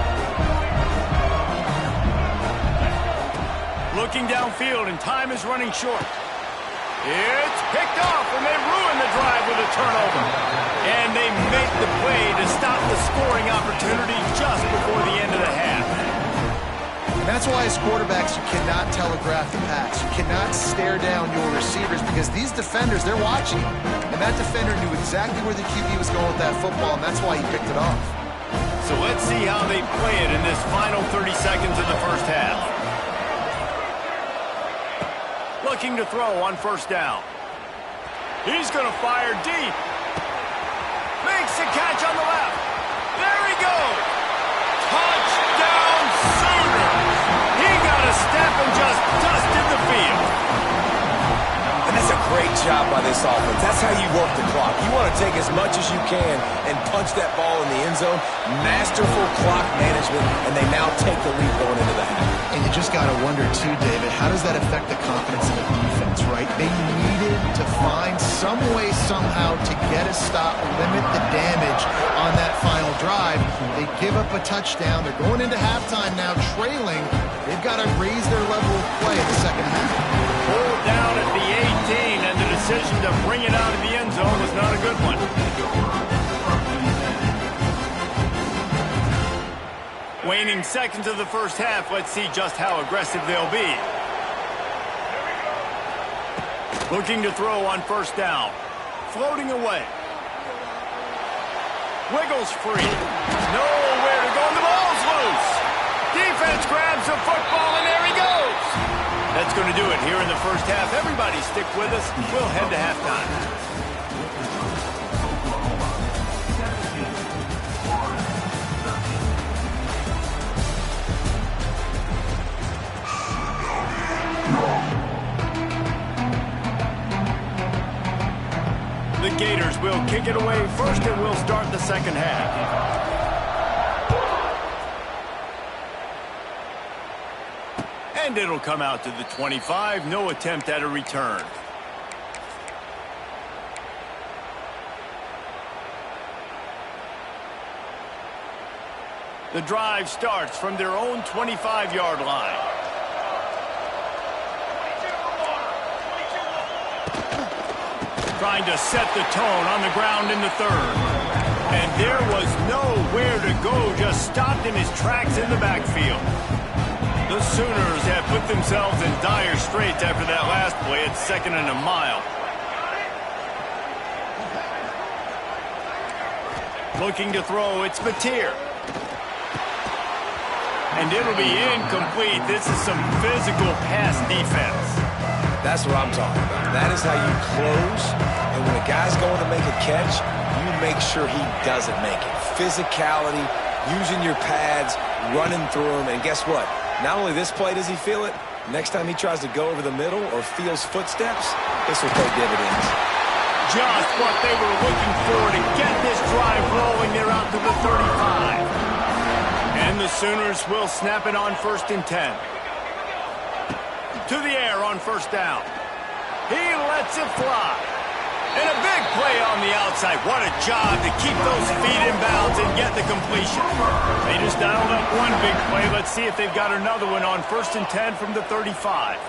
[SPEAKER 1] Looking downfield, and time is running short. It's picked off, and they ruin the drive with a turnover. And they make the play to stop the scoring opportunity just before the end of the half.
[SPEAKER 2] And that's why as quarterbacks, you cannot telegraph the pass. You cannot stare down your receivers, because these defenders, they're watching you. And that defender knew exactly where the QB was going with that football, and that's why he picked it off.
[SPEAKER 1] So let's see how they play it in this final 30 seconds of the 1st half. Looking to throw on 1st down. He's going to fire deep. Makes the catch on the left. There he goes. Touchdown Sooners.
[SPEAKER 3] job by this offense. That's how you work the clock. You want to take as much as you can and punch that ball in the end zone. Masterful clock management, and they now take the lead going into the half.
[SPEAKER 2] And you just got to wonder, too, David, how does that affect the confidence in the defense, right? They needed to find some way, somehow, to get a stop, limit the damage on that final drive. They give up a touchdown. They're going into halftime now, trailing. They've got to raise their level of play in the second half.
[SPEAKER 1] Pulled down at the 18, and the decision to bring it out of the end zone was not a good one. Waning seconds of the first half. Let's see just how aggressive they'll be. Looking to throw on first down. Floating away. Wiggles free. Nowhere to go, and the ball's loose. Defense grabs the football, and there he goes. That's going to do it here in the first half. Everybody stick with us. We'll head to halftime. The Gators will kick it away first, and we'll start the second half. And it'll come out to the 25. No attempt at a return. The drive starts from their own 25-yard line. Trying to set the tone on the ground in the third. And there was nowhere to go, just stopped in his tracks in the backfield. The Sooners have put themselves in dire straits after that last play at 2nd and a mile. Looking to throw, it's Mateer. And it'll be incomplete. This is some physical pass defense.
[SPEAKER 3] That's what I'm talking about. That is how you close. And when a guy's going to make a catch, you make sure he doesn't make it. Physicality, using your pads, running through them. And guess what? Not only this play does he feel it, next time he tries to go over the middle or feels footsteps, this will pay dividends.
[SPEAKER 1] Just what they were looking for to get this drive rolling. They're out to the 35. And the Sooners will snap it on 1st and 10. To the air on first down. He lets it fly. And a big play on the outside. What a job to keep those feet in bounds and get the completion. They just dialed up one big play. Let's see if they've got another one on 1st and 10 from the 35.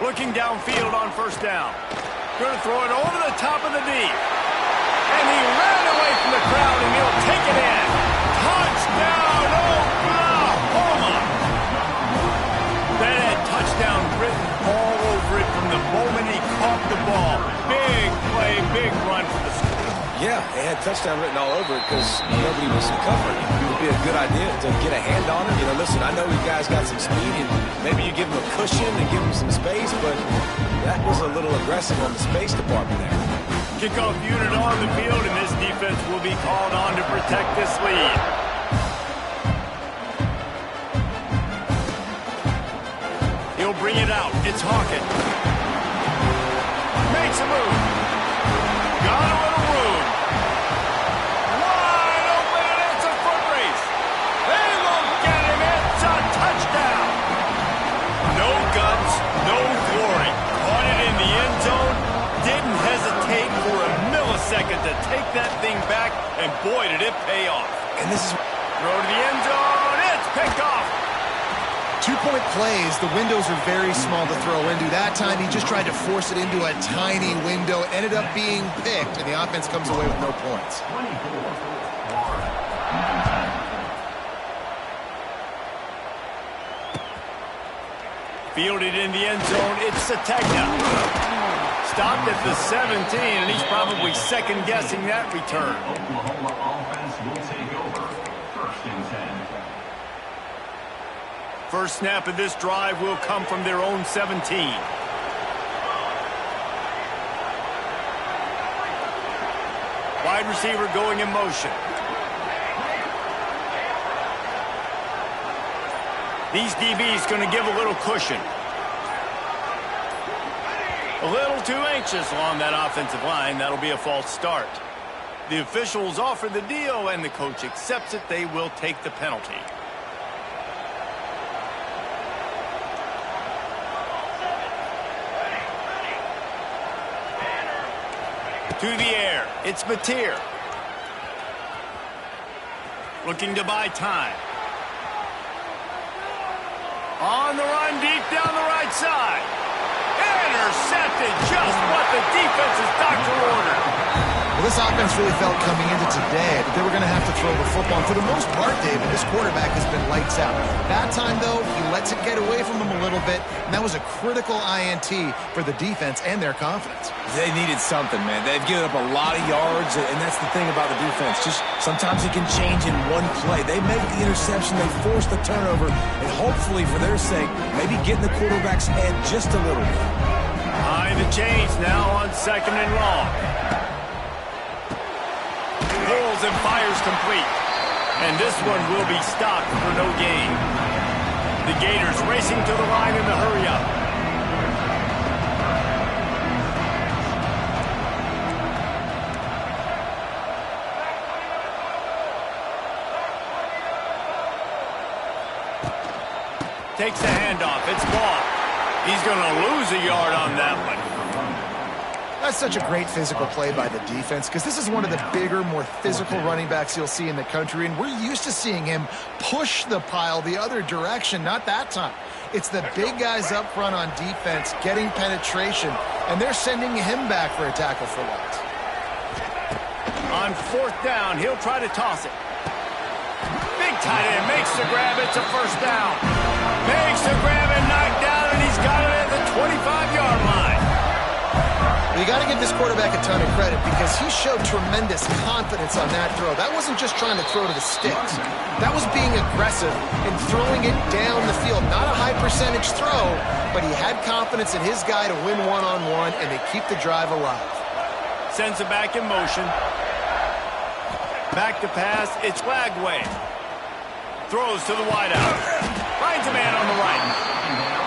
[SPEAKER 1] Looking downfield on first down. Going to throw it over the top of the deep. And he ran away from the crowd, and he'll take it in. Touchdown, Oklahoma! That had touchdown written all over it from the moment he caught the ball. Big play, big run for the school.
[SPEAKER 3] Yeah, it had touchdown written all over it because nobody was covering it. It would be a good idea to get a hand on him. You know, listen, I know you guys got some speed, and maybe you give him a cushion and give him some space, but that was a little aggressive on the space department there.
[SPEAKER 1] Kickoff unit on the field, and this defense will be called on to protect this lead. He'll bring it out. It's Hawkins. Makes a move. Got a little room. Wide open, and it's a foot race. They won't get him. It's a touchdown. No guts, no glory. Caught it in the end zone. Didn't hesitate for a millisecond to take that thing back, and boy, did it pay off.
[SPEAKER 3] And this is...
[SPEAKER 1] Throw to the end zone. It's picked off.
[SPEAKER 2] 2-point plays, the windows are very small to throw into. That time, he just tried to force it into a tiny window. Ended up being picked, and the offense comes away with no points.
[SPEAKER 1] Fielded in the end zone, it's Sategna. Stopped at the 17, and he's probably second-guessing that return.
[SPEAKER 4] Oklahoma offense will take over. 1st and 10.
[SPEAKER 1] First snap of this drive will come from their own 17. wide receiver going in motion. These DBs going to give a little cushion. A little too anxious along that offensive line. That'll be a false start. The officials offer the deal, and the coach accepts it. They will take the penalty. To the air. It's Mateer. Looking to buy time. On the run, deep down the right side. Intercepted, just what the defense's doctor ordered.
[SPEAKER 2] Well, this offense really felt coming into today that they were going to have to throw the football. And for the most part, David, this quarterback has been lights out. That time, though, he lets it get away from him a little bit, and that was a critical INT for the defense and their confidence.
[SPEAKER 3] They needed something, man. They've given up a lot of yards, and that's the thing about the defense. Just sometimes it can change in one play. They make the interception, they force the turnover, and hopefully, for their sake, maybe get in the quarterback's head just a little bit.
[SPEAKER 1] Behind the chains now on 2nd and long. Pulls and fires complete. And this one will be stopped for no gain. The Gators racing to the line in the hurry-up. Takes the handoff. It's ball. He's going to lose a yard on that one.
[SPEAKER 2] That's such a great physical play by the defense because this is one of the bigger, more physical running backs you'll see in the country, and we're used to seeing him push the pile the other direction. Not that time. It's the big guys up front on defense getting penetration, and they're sending him back for a tackle for loss.
[SPEAKER 1] On 4th down, he'll try to toss it. Big tight end makes the grab. It's a first down. Makes the grab and knocked down, and he's got it at the 25-yard line.
[SPEAKER 2] You got to give this quarterback a ton of credit because he showed tremendous confidence on that throw. That wasn't just trying to throw to the sticks. That was being aggressive and throwing it down the field. Not a high-percentage throw, but he had confidence in his guy to win one-on-one and to keep the drive alive.
[SPEAKER 1] Sends it back in motion. Back to pass. It's Lagway. Throws to the wideout. Finds a man on the right.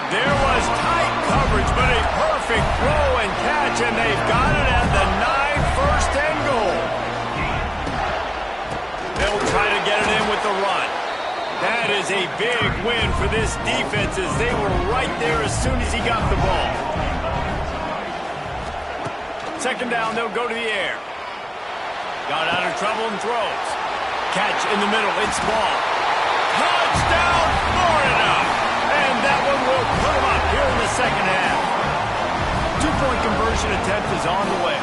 [SPEAKER 1] There was tight coverage, but a perfect throw and catch, and they've got it at the 9, 1st and goal. They'll try to get it in with the run. That is a big win for this defense as they were right there as soon as he got the ball. 2nd down, they'll go to the air. Got out of trouble and throws. Catch in the middle, it's ball. Touchdown, Florida! And that one will put him up here in the 2nd half. 2-point conversion attempt is on the way.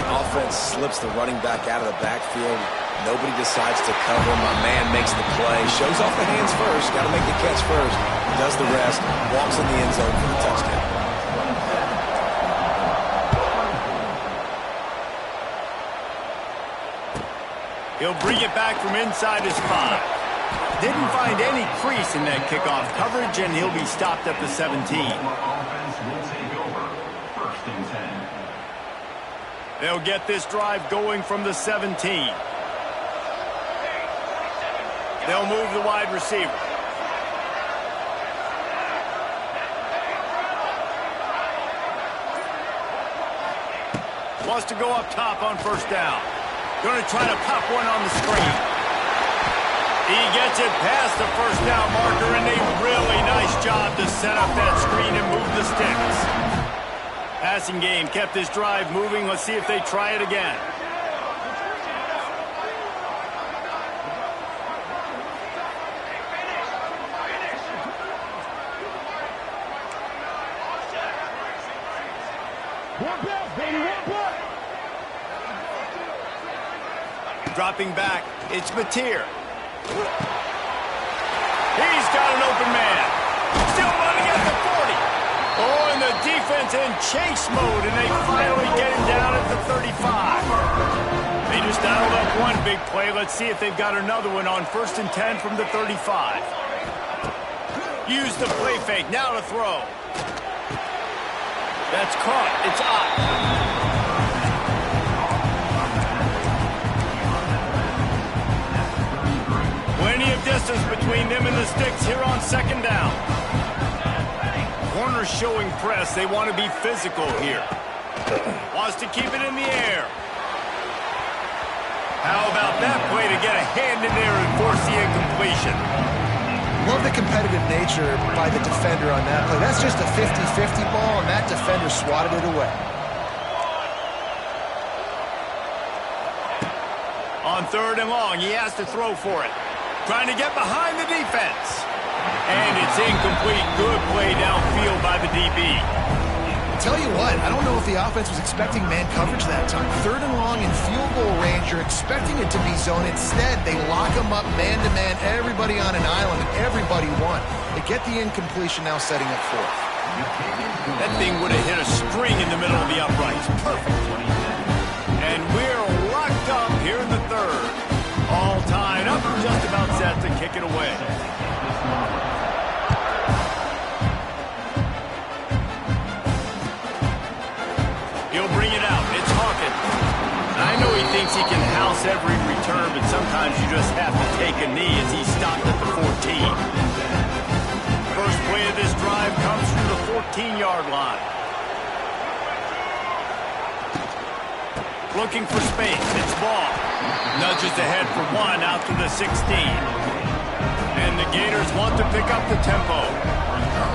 [SPEAKER 3] Offense slips the running back out of the backfield. Nobody decides to cover him. My man makes the play. Shows off the hands first. Got to make the catch first. Does the rest. Walks in the end zone for the touchdown.
[SPEAKER 1] He'll bring it back from inside his 5. Didn't find any crease in that kickoff coverage, and he'll be stopped at the 17.
[SPEAKER 4] Offense will take over. 1st and 10.
[SPEAKER 1] They'll get this drive going from the 17. They'll move the wide receiver. Wants to go up top on 1st down. Going to try to pop one on the screen. He gets it past the 1st down marker, and a really nice job to set up that screen and move the sticks. Passing game kept this drive moving. Let's see if they try it again. Dropping back, it's Mateer. He's got an open man. Still running at the 40. Oh, and the defense in chase mode, and they finally get him down at the 35. They just dialed up one big play. Let's see if they've got another one on 1st and 10 from the 35. Use the play fake. Now to throw. That's caught. It's up. sticks here on second down. Corners showing press. They want to be physical here. Wants to keep it in the air. How about that play to get a hand in there and force the incompletion?
[SPEAKER 2] Love the competitive nature by the defender on that play. That's just a 50-50 ball, and that defender swatted it away.
[SPEAKER 1] On third and long, he has to throw for it. Trying to get behind the defense. And it's incomplete. Good play downfield by the DB.
[SPEAKER 2] Tell you what, I don't know if the offense was expecting man coverage that time. Third and long in field goal range, you're expecting it to be zone. Instead, they lock them up man-to-man, everybody on an island, and everybody won. They get the incompletion now setting up fourth.
[SPEAKER 1] That thing would have hit a string in the middle of the uprights. Perfect. And we're locked up here in the third. All tied up, just about set to kick it away. He'll bring it out. It's Hawkins. I know he thinks he can house every return, but sometimes you just have to take a knee as he stopped at the 14. First play of this drive comes from the 14-yard line. Looking for space. It's Ball. Nudges ahead for one out to the 16. And the Gators want to pick up the tempo.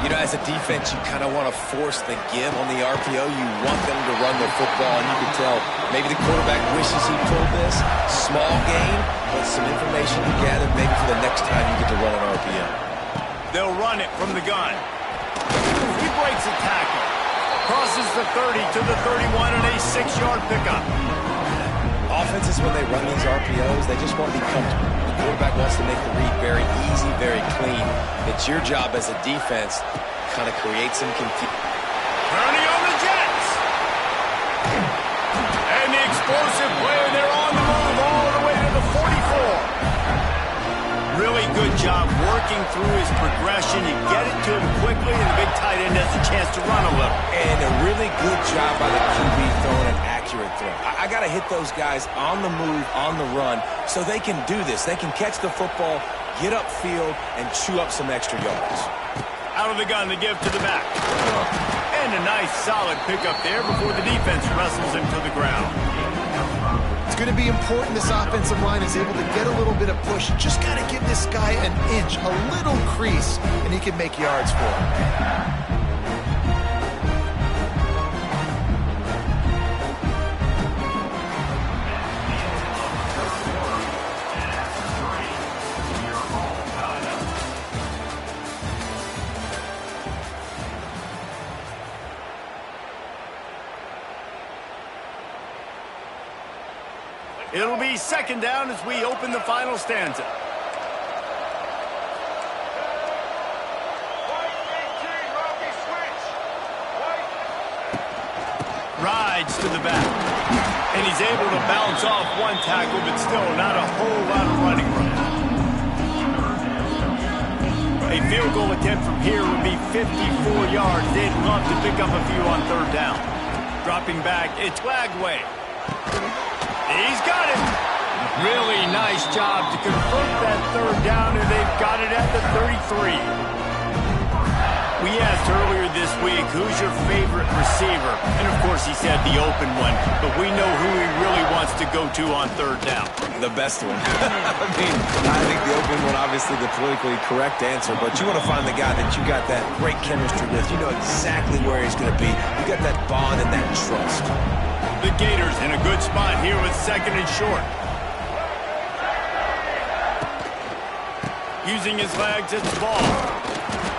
[SPEAKER 3] You know, as a defense, you kind of want to force the give on the RPO. You want them to run the football, and you can tell maybe the quarterback wishes he pulled this. Small gain, but some information to gather maybe for the next time you get to run an RPO.
[SPEAKER 1] They'll run it from the gun. He breaks a tackle. Crosses the 30 to the 31 and a 6-yard pickup.
[SPEAKER 3] Offenses, when they run these RPOs, they just want to be comfortable. The quarterback wants to make the read very easy, very clean. It's your job as a defense to kind of create some confusion.
[SPEAKER 1] Turning on the Jets. And the explosive play. They're on the move all the way to the 44. Really good job working through his progression. You get it to him quickly, and the big tight end has a chance to run a little.
[SPEAKER 3] And a really good job by the QB throwing an accurate throw. I got to hit those guys on the move, on the run, so they can do this. They can catch the football, get upfield, and chew up some extra yards.
[SPEAKER 1] Out of the gun, the give to the back. And a nice, solid pickup there before the defense wrestles him to the ground.
[SPEAKER 2] It's going to be important this offensive line is able to get a little bit of push. You just got to give this guy an inch, a little crease, and he can make yards for him.
[SPEAKER 1] It'll be second down as we open the final stanza. Rides to the back. And he's able to bounce off one tackle, but still not a whole lot of running room. A field goal attempt from here would be 54 yards. They'd love to pick up a few on third down. Dropping back, it's Lagway. He's got it. Really nice job to convert that third down, and they've got it at the 33. We asked earlier this week, who's your favorite receiver? And, of course, he said the open one, but we know who he really wants to go to on third down.
[SPEAKER 3] The best one. I think the open one, obviously the politically correct answer, but you want to find the guy that you got that great chemistry with. You know exactly where he's going to be. You got that bond and that trust.
[SPEAKER 1] The Gators in a good spot here with second and short. Using his legs, it's Ball.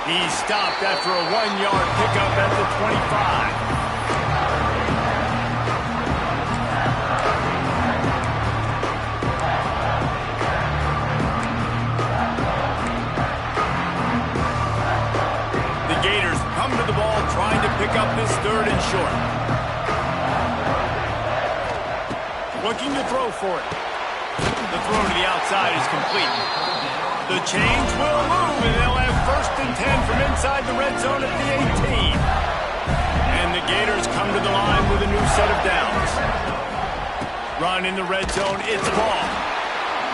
[SPEAKER 1] He's stopped after a 1-yard pickup at the 25. The Gators come to the ball trying to pick up this third and short. Looking to throw for it. The throw to the outside is complete. The change will move, and they'll have first and 10 from inside the red zone at the 18. And the Gators come to the line with a new set of downs. Run in the red zone, it's Ball.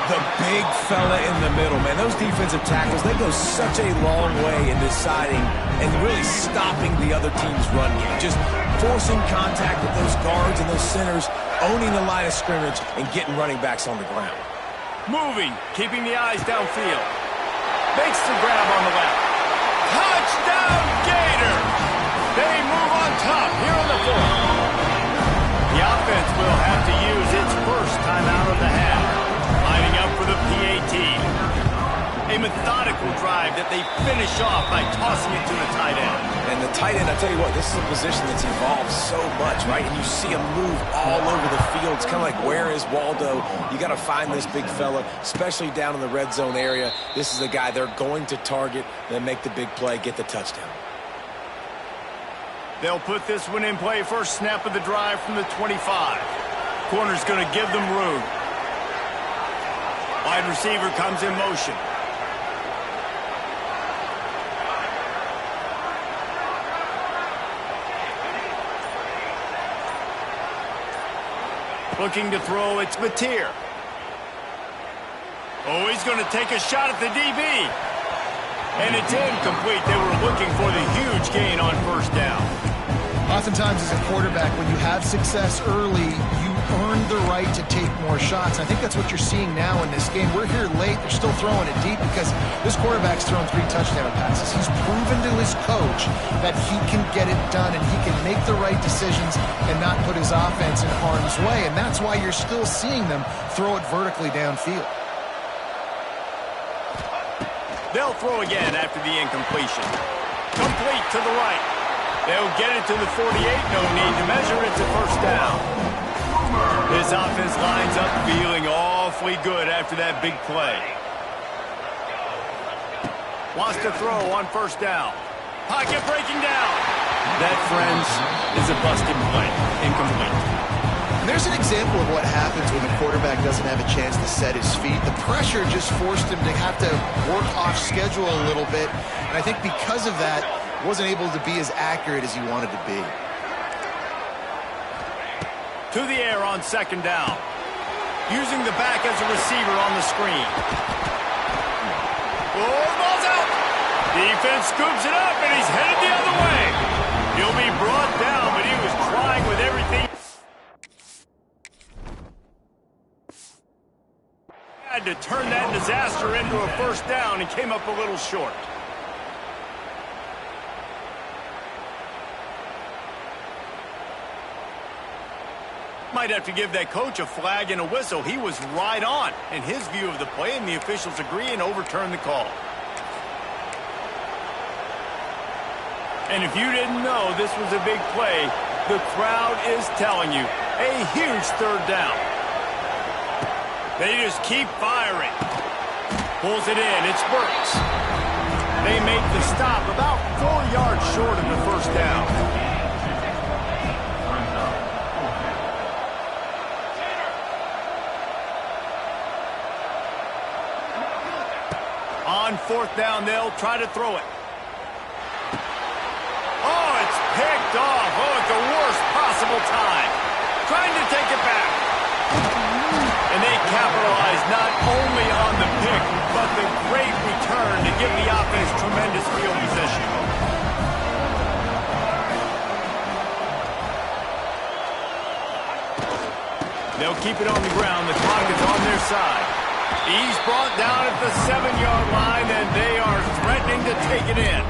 [SPEAKER 3] The big fella in the middle, man. Those defensive tackles, they go such a long way in deciding and really stopping the other team's run game. Just forcing contact with those guards and those centers, owning the line of scrimmage, and getting running backs on the ground.
[SPEAKER 1] Moving, keeping the eyes downfield. Makes the grab on the left. Touchdown, Gator! They move on top here on the 4th. The offense will have to use its first timeout of the half. Lining up for the PAT. A methodical drive that they finish off by tossing it to the tight end.
[SPEAKER 3] And the tight end, I tell you what, this is a position that's evolved so much, right? And you see him move all over the field. It's kind of like, where is Waldo? You got to find this big fella, especially down in the red zone area. This is the guy they're going to target, then make the big play, get the touchdown.
[SPEAKER 1] They'll put this one in play first snap of the drive from the 25. Corner's going to give them room. Wide receiver comes in motion. Looking to throw, it's Mateer. Oh, he's going to take a shot at the DB. And it's incomplete. They were looking for the huge gain on first down.
[SPEAKER 2] Oftentimes as a quarterback, when you have success early, you earn the right to take more shots. I think that's what you're seeing now in this game. We're here late. They're still throwing it deep because this quarterback's thrown 3 touchdown passes. He's proven to his coach that he can get it done and he can make the right decisions and not put his offense in harm's way. And that's why you're still seeing them throw it vertically downfield.
[SPEAKER 1] They'll throw again after the incompletion. Complete to the right. They'll get it to the 48. No need to measure. It's a first down. This offense lines up feeling awfully good after that big play. Wants to throw on first down. Pocket breaking down. That, friends, is a busted play. Incomplete.
[SPEAKER 2] There's an example of what happens when the quarterback doesn't have a chance to set his feet. The pressure just forced him to have to work off schedule a little bit. And I think because of that, wasn't able to be as accurate as he wanted to be.
[SPEAKER 1] To the air on second down. Using the back as a receiver on the screen. Oh, ball's out. Defense scoops it up, and he's headed the other way. He'll be brought down, but he was trying with everything. Had to turn that disaster into a first down and came up a little short. Might have to give that coach a flag and a whistle. He was right on in his view of the play, and the officials agree and overturn the call. And if you didn't know this was a big play, the crowd is telling you, a huge third down. They just keep firing. Pulls it in. It's Burks. They make the stop about 4 yards short of the first down. On fourth down, they'll try to throw it. Oh, it's picked off. Oh, at the worst possible time. Trying to take it back. And they capitalize not only on the pick, but the great return to give the offense tremendous field position. They'll keep it on the ground. The clock is on their side. He's brought down at the 7-yard line, and they are threatening to take it in.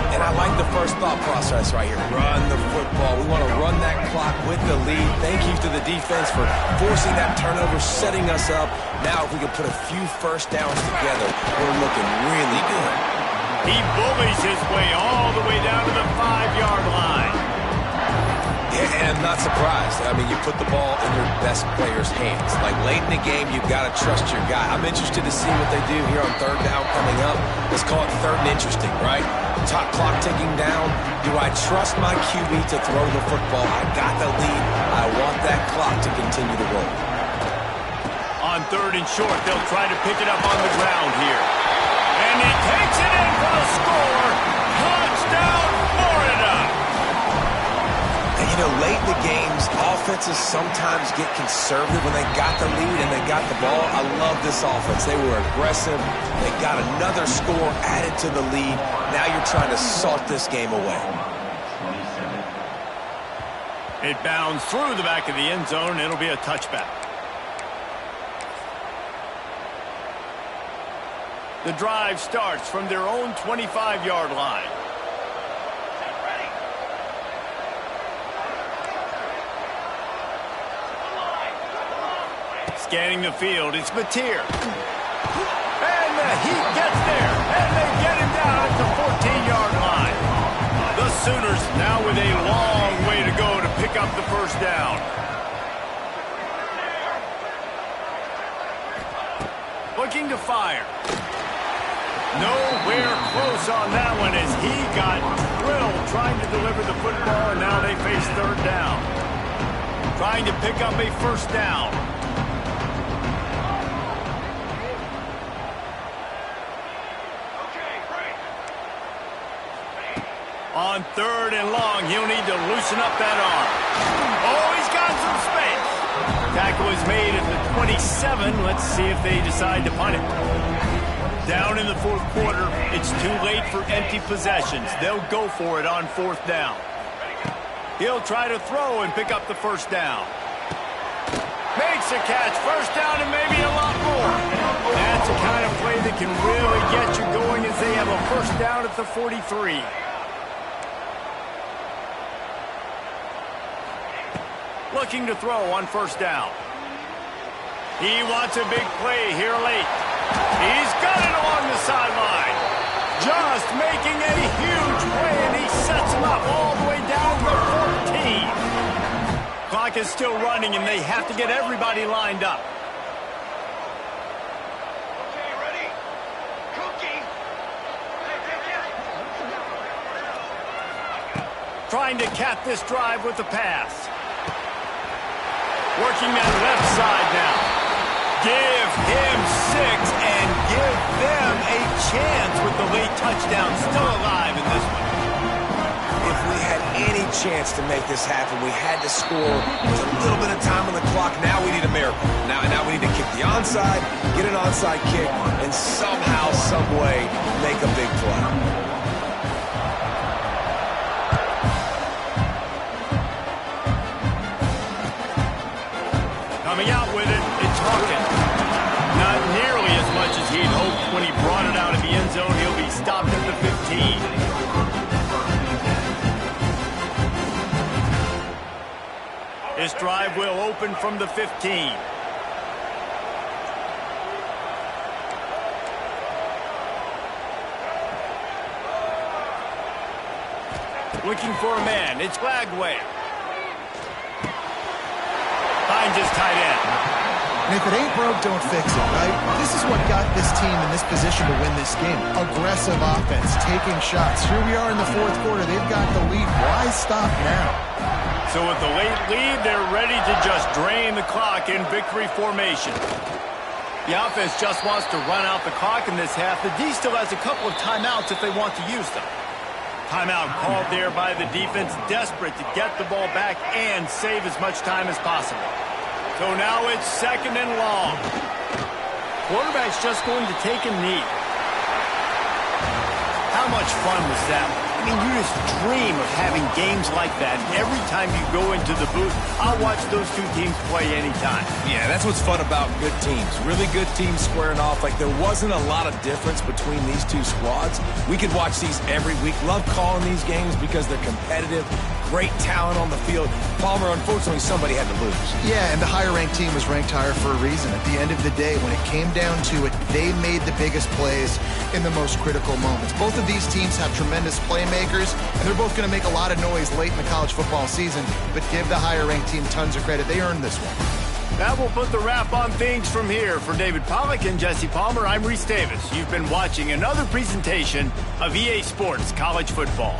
[SPEAKER 3] And I like the first thought process right here. Run the football. We want to run that clock with the lead. Thank you to the defense for forcing that turnover, setting us up. Now if we can put a few first downs together, we're looking really good.
[SPEAKER 1] He bullies his way all the way down to the 5-yard line.
[SPEAKER 3] Yeah, and I'm not surprised. I mean, you put the ball in your best player's hands. Like, late in the game, you've got to trust your guy. I'm interested to see what they do here on third down coming up. Let's call it third and interesting, right? Top clock ticking down. Do I trust my QB to throw the football? I got the lead. I want that clock to continue to roll.
[SPEAKER 1] On third and short, they'll try to pick it up on the ground here. And he takes it in for the score. Touchdown, Florida.
[SPEAKER 3] You know, late in the games, offenses sometimes get conservative when they got the lead and they got the ball. I love this offense. They were aggressive. They got another score added to the lead. Now you're trying to salt this game away.
[SPEAKER 1] It bounds through the back of the end zone. It'll be a touchback. The drive starts from their own 25-yard line. Scanning the field, it's Mateer. And the Heat gets there, and they get him down at the 14-yard line. The Sooners now with a long way to go to pick up the first down. Looking to fire. Nowhere close on that one as he got drilled trying to deliver the football, and now they face third down. Trying to pick up a first down. On third and long, he'll need to loosen up that arm. Oh, he's got some space. Tackle is made at the 27. Let's see if they decide to punt it. Down in the fourth quarter, it's too late for empty possessions. They'll go for it on fourth down. He'll try to throw and pick up the first down. Makes a catch. First down and maybe a lot more. That's the kind of play that can really get you going as they have a first down at the 43. Looking to throw on first down. He wants a big play here late. He's got it along the sideline. Just making a huge play, and he sets him up all the way down to 14. Clock is still running, and they have to get everybody lined up.
[SPEAKER 5] Okay, ready? Cookie.
[SPEAKER 1] Trying to cap this drive with the pass. Working that left side now. Give him 6 and give them a chance with the late touchdown still alive in this one.
[SPEAKER 3] If we had any chance to make this happen, we had to score. There's a little bit of time on the clock. Now we need a miracle. Now we need to kick the onside, get an onside kick, and somehow, some way, make a big play.
[SPEAKER 1] Coming out with it, it's Hawkins. Not nearly as much as he'd hoped when he brought it out of the end zone. He'll be stopped at the 15. This drive will open from the 15. Looking for a man. It's Glagway. Finds his tight end.
[SPEAKER 2] And if it ain't broke, don't fix it, right? This is what got this team in this position to win this game. Aggressive offense, taking shots. Here we are in the fourth quarter. They've got the lead. Why stop now?
[SPEAKER 1] So with the late lead, they're ready to just drain the clock in victory formation. The offense just wants to run out the clock in this half. The D still has a couple of timeouts if they want to use them. Timeout called there by the defense, desperate to get the ball back and save as much time as possible. So now it's second and long. Quarterback's just going to take a knee. How much fun was that? I mean, you just dream of having games like that. Every time you go into the booth, I'll watch those two teams play anytime.
[SPEAKER 3] Yeah, that's what's fun about good teams. Really good teams squaring off. Like, there wasn't a lot of difference between these two squads. We could watch these every week. Love calling these games because they're competitive. Great talent on the field. Palmer, unfortunately, somebody had to lose.
[SPEAKER 2] Yeah, and the higher-ranked team was ranked higher for a reason. At the end of the day, when it came down to it, they made the biggest plays in the most critical moments. Both of these teams have tremendous playmakers, and they're both going to make a lot of noise late in the college football season, but give the higher-ranked team tons of credit. They earned this one.
[SPEAKER 1] That will put the wrap on things from here. For David Pollack and Jesse Palmer, I'm Reese Davis. You've been watching another presentation of EA Sports College Football.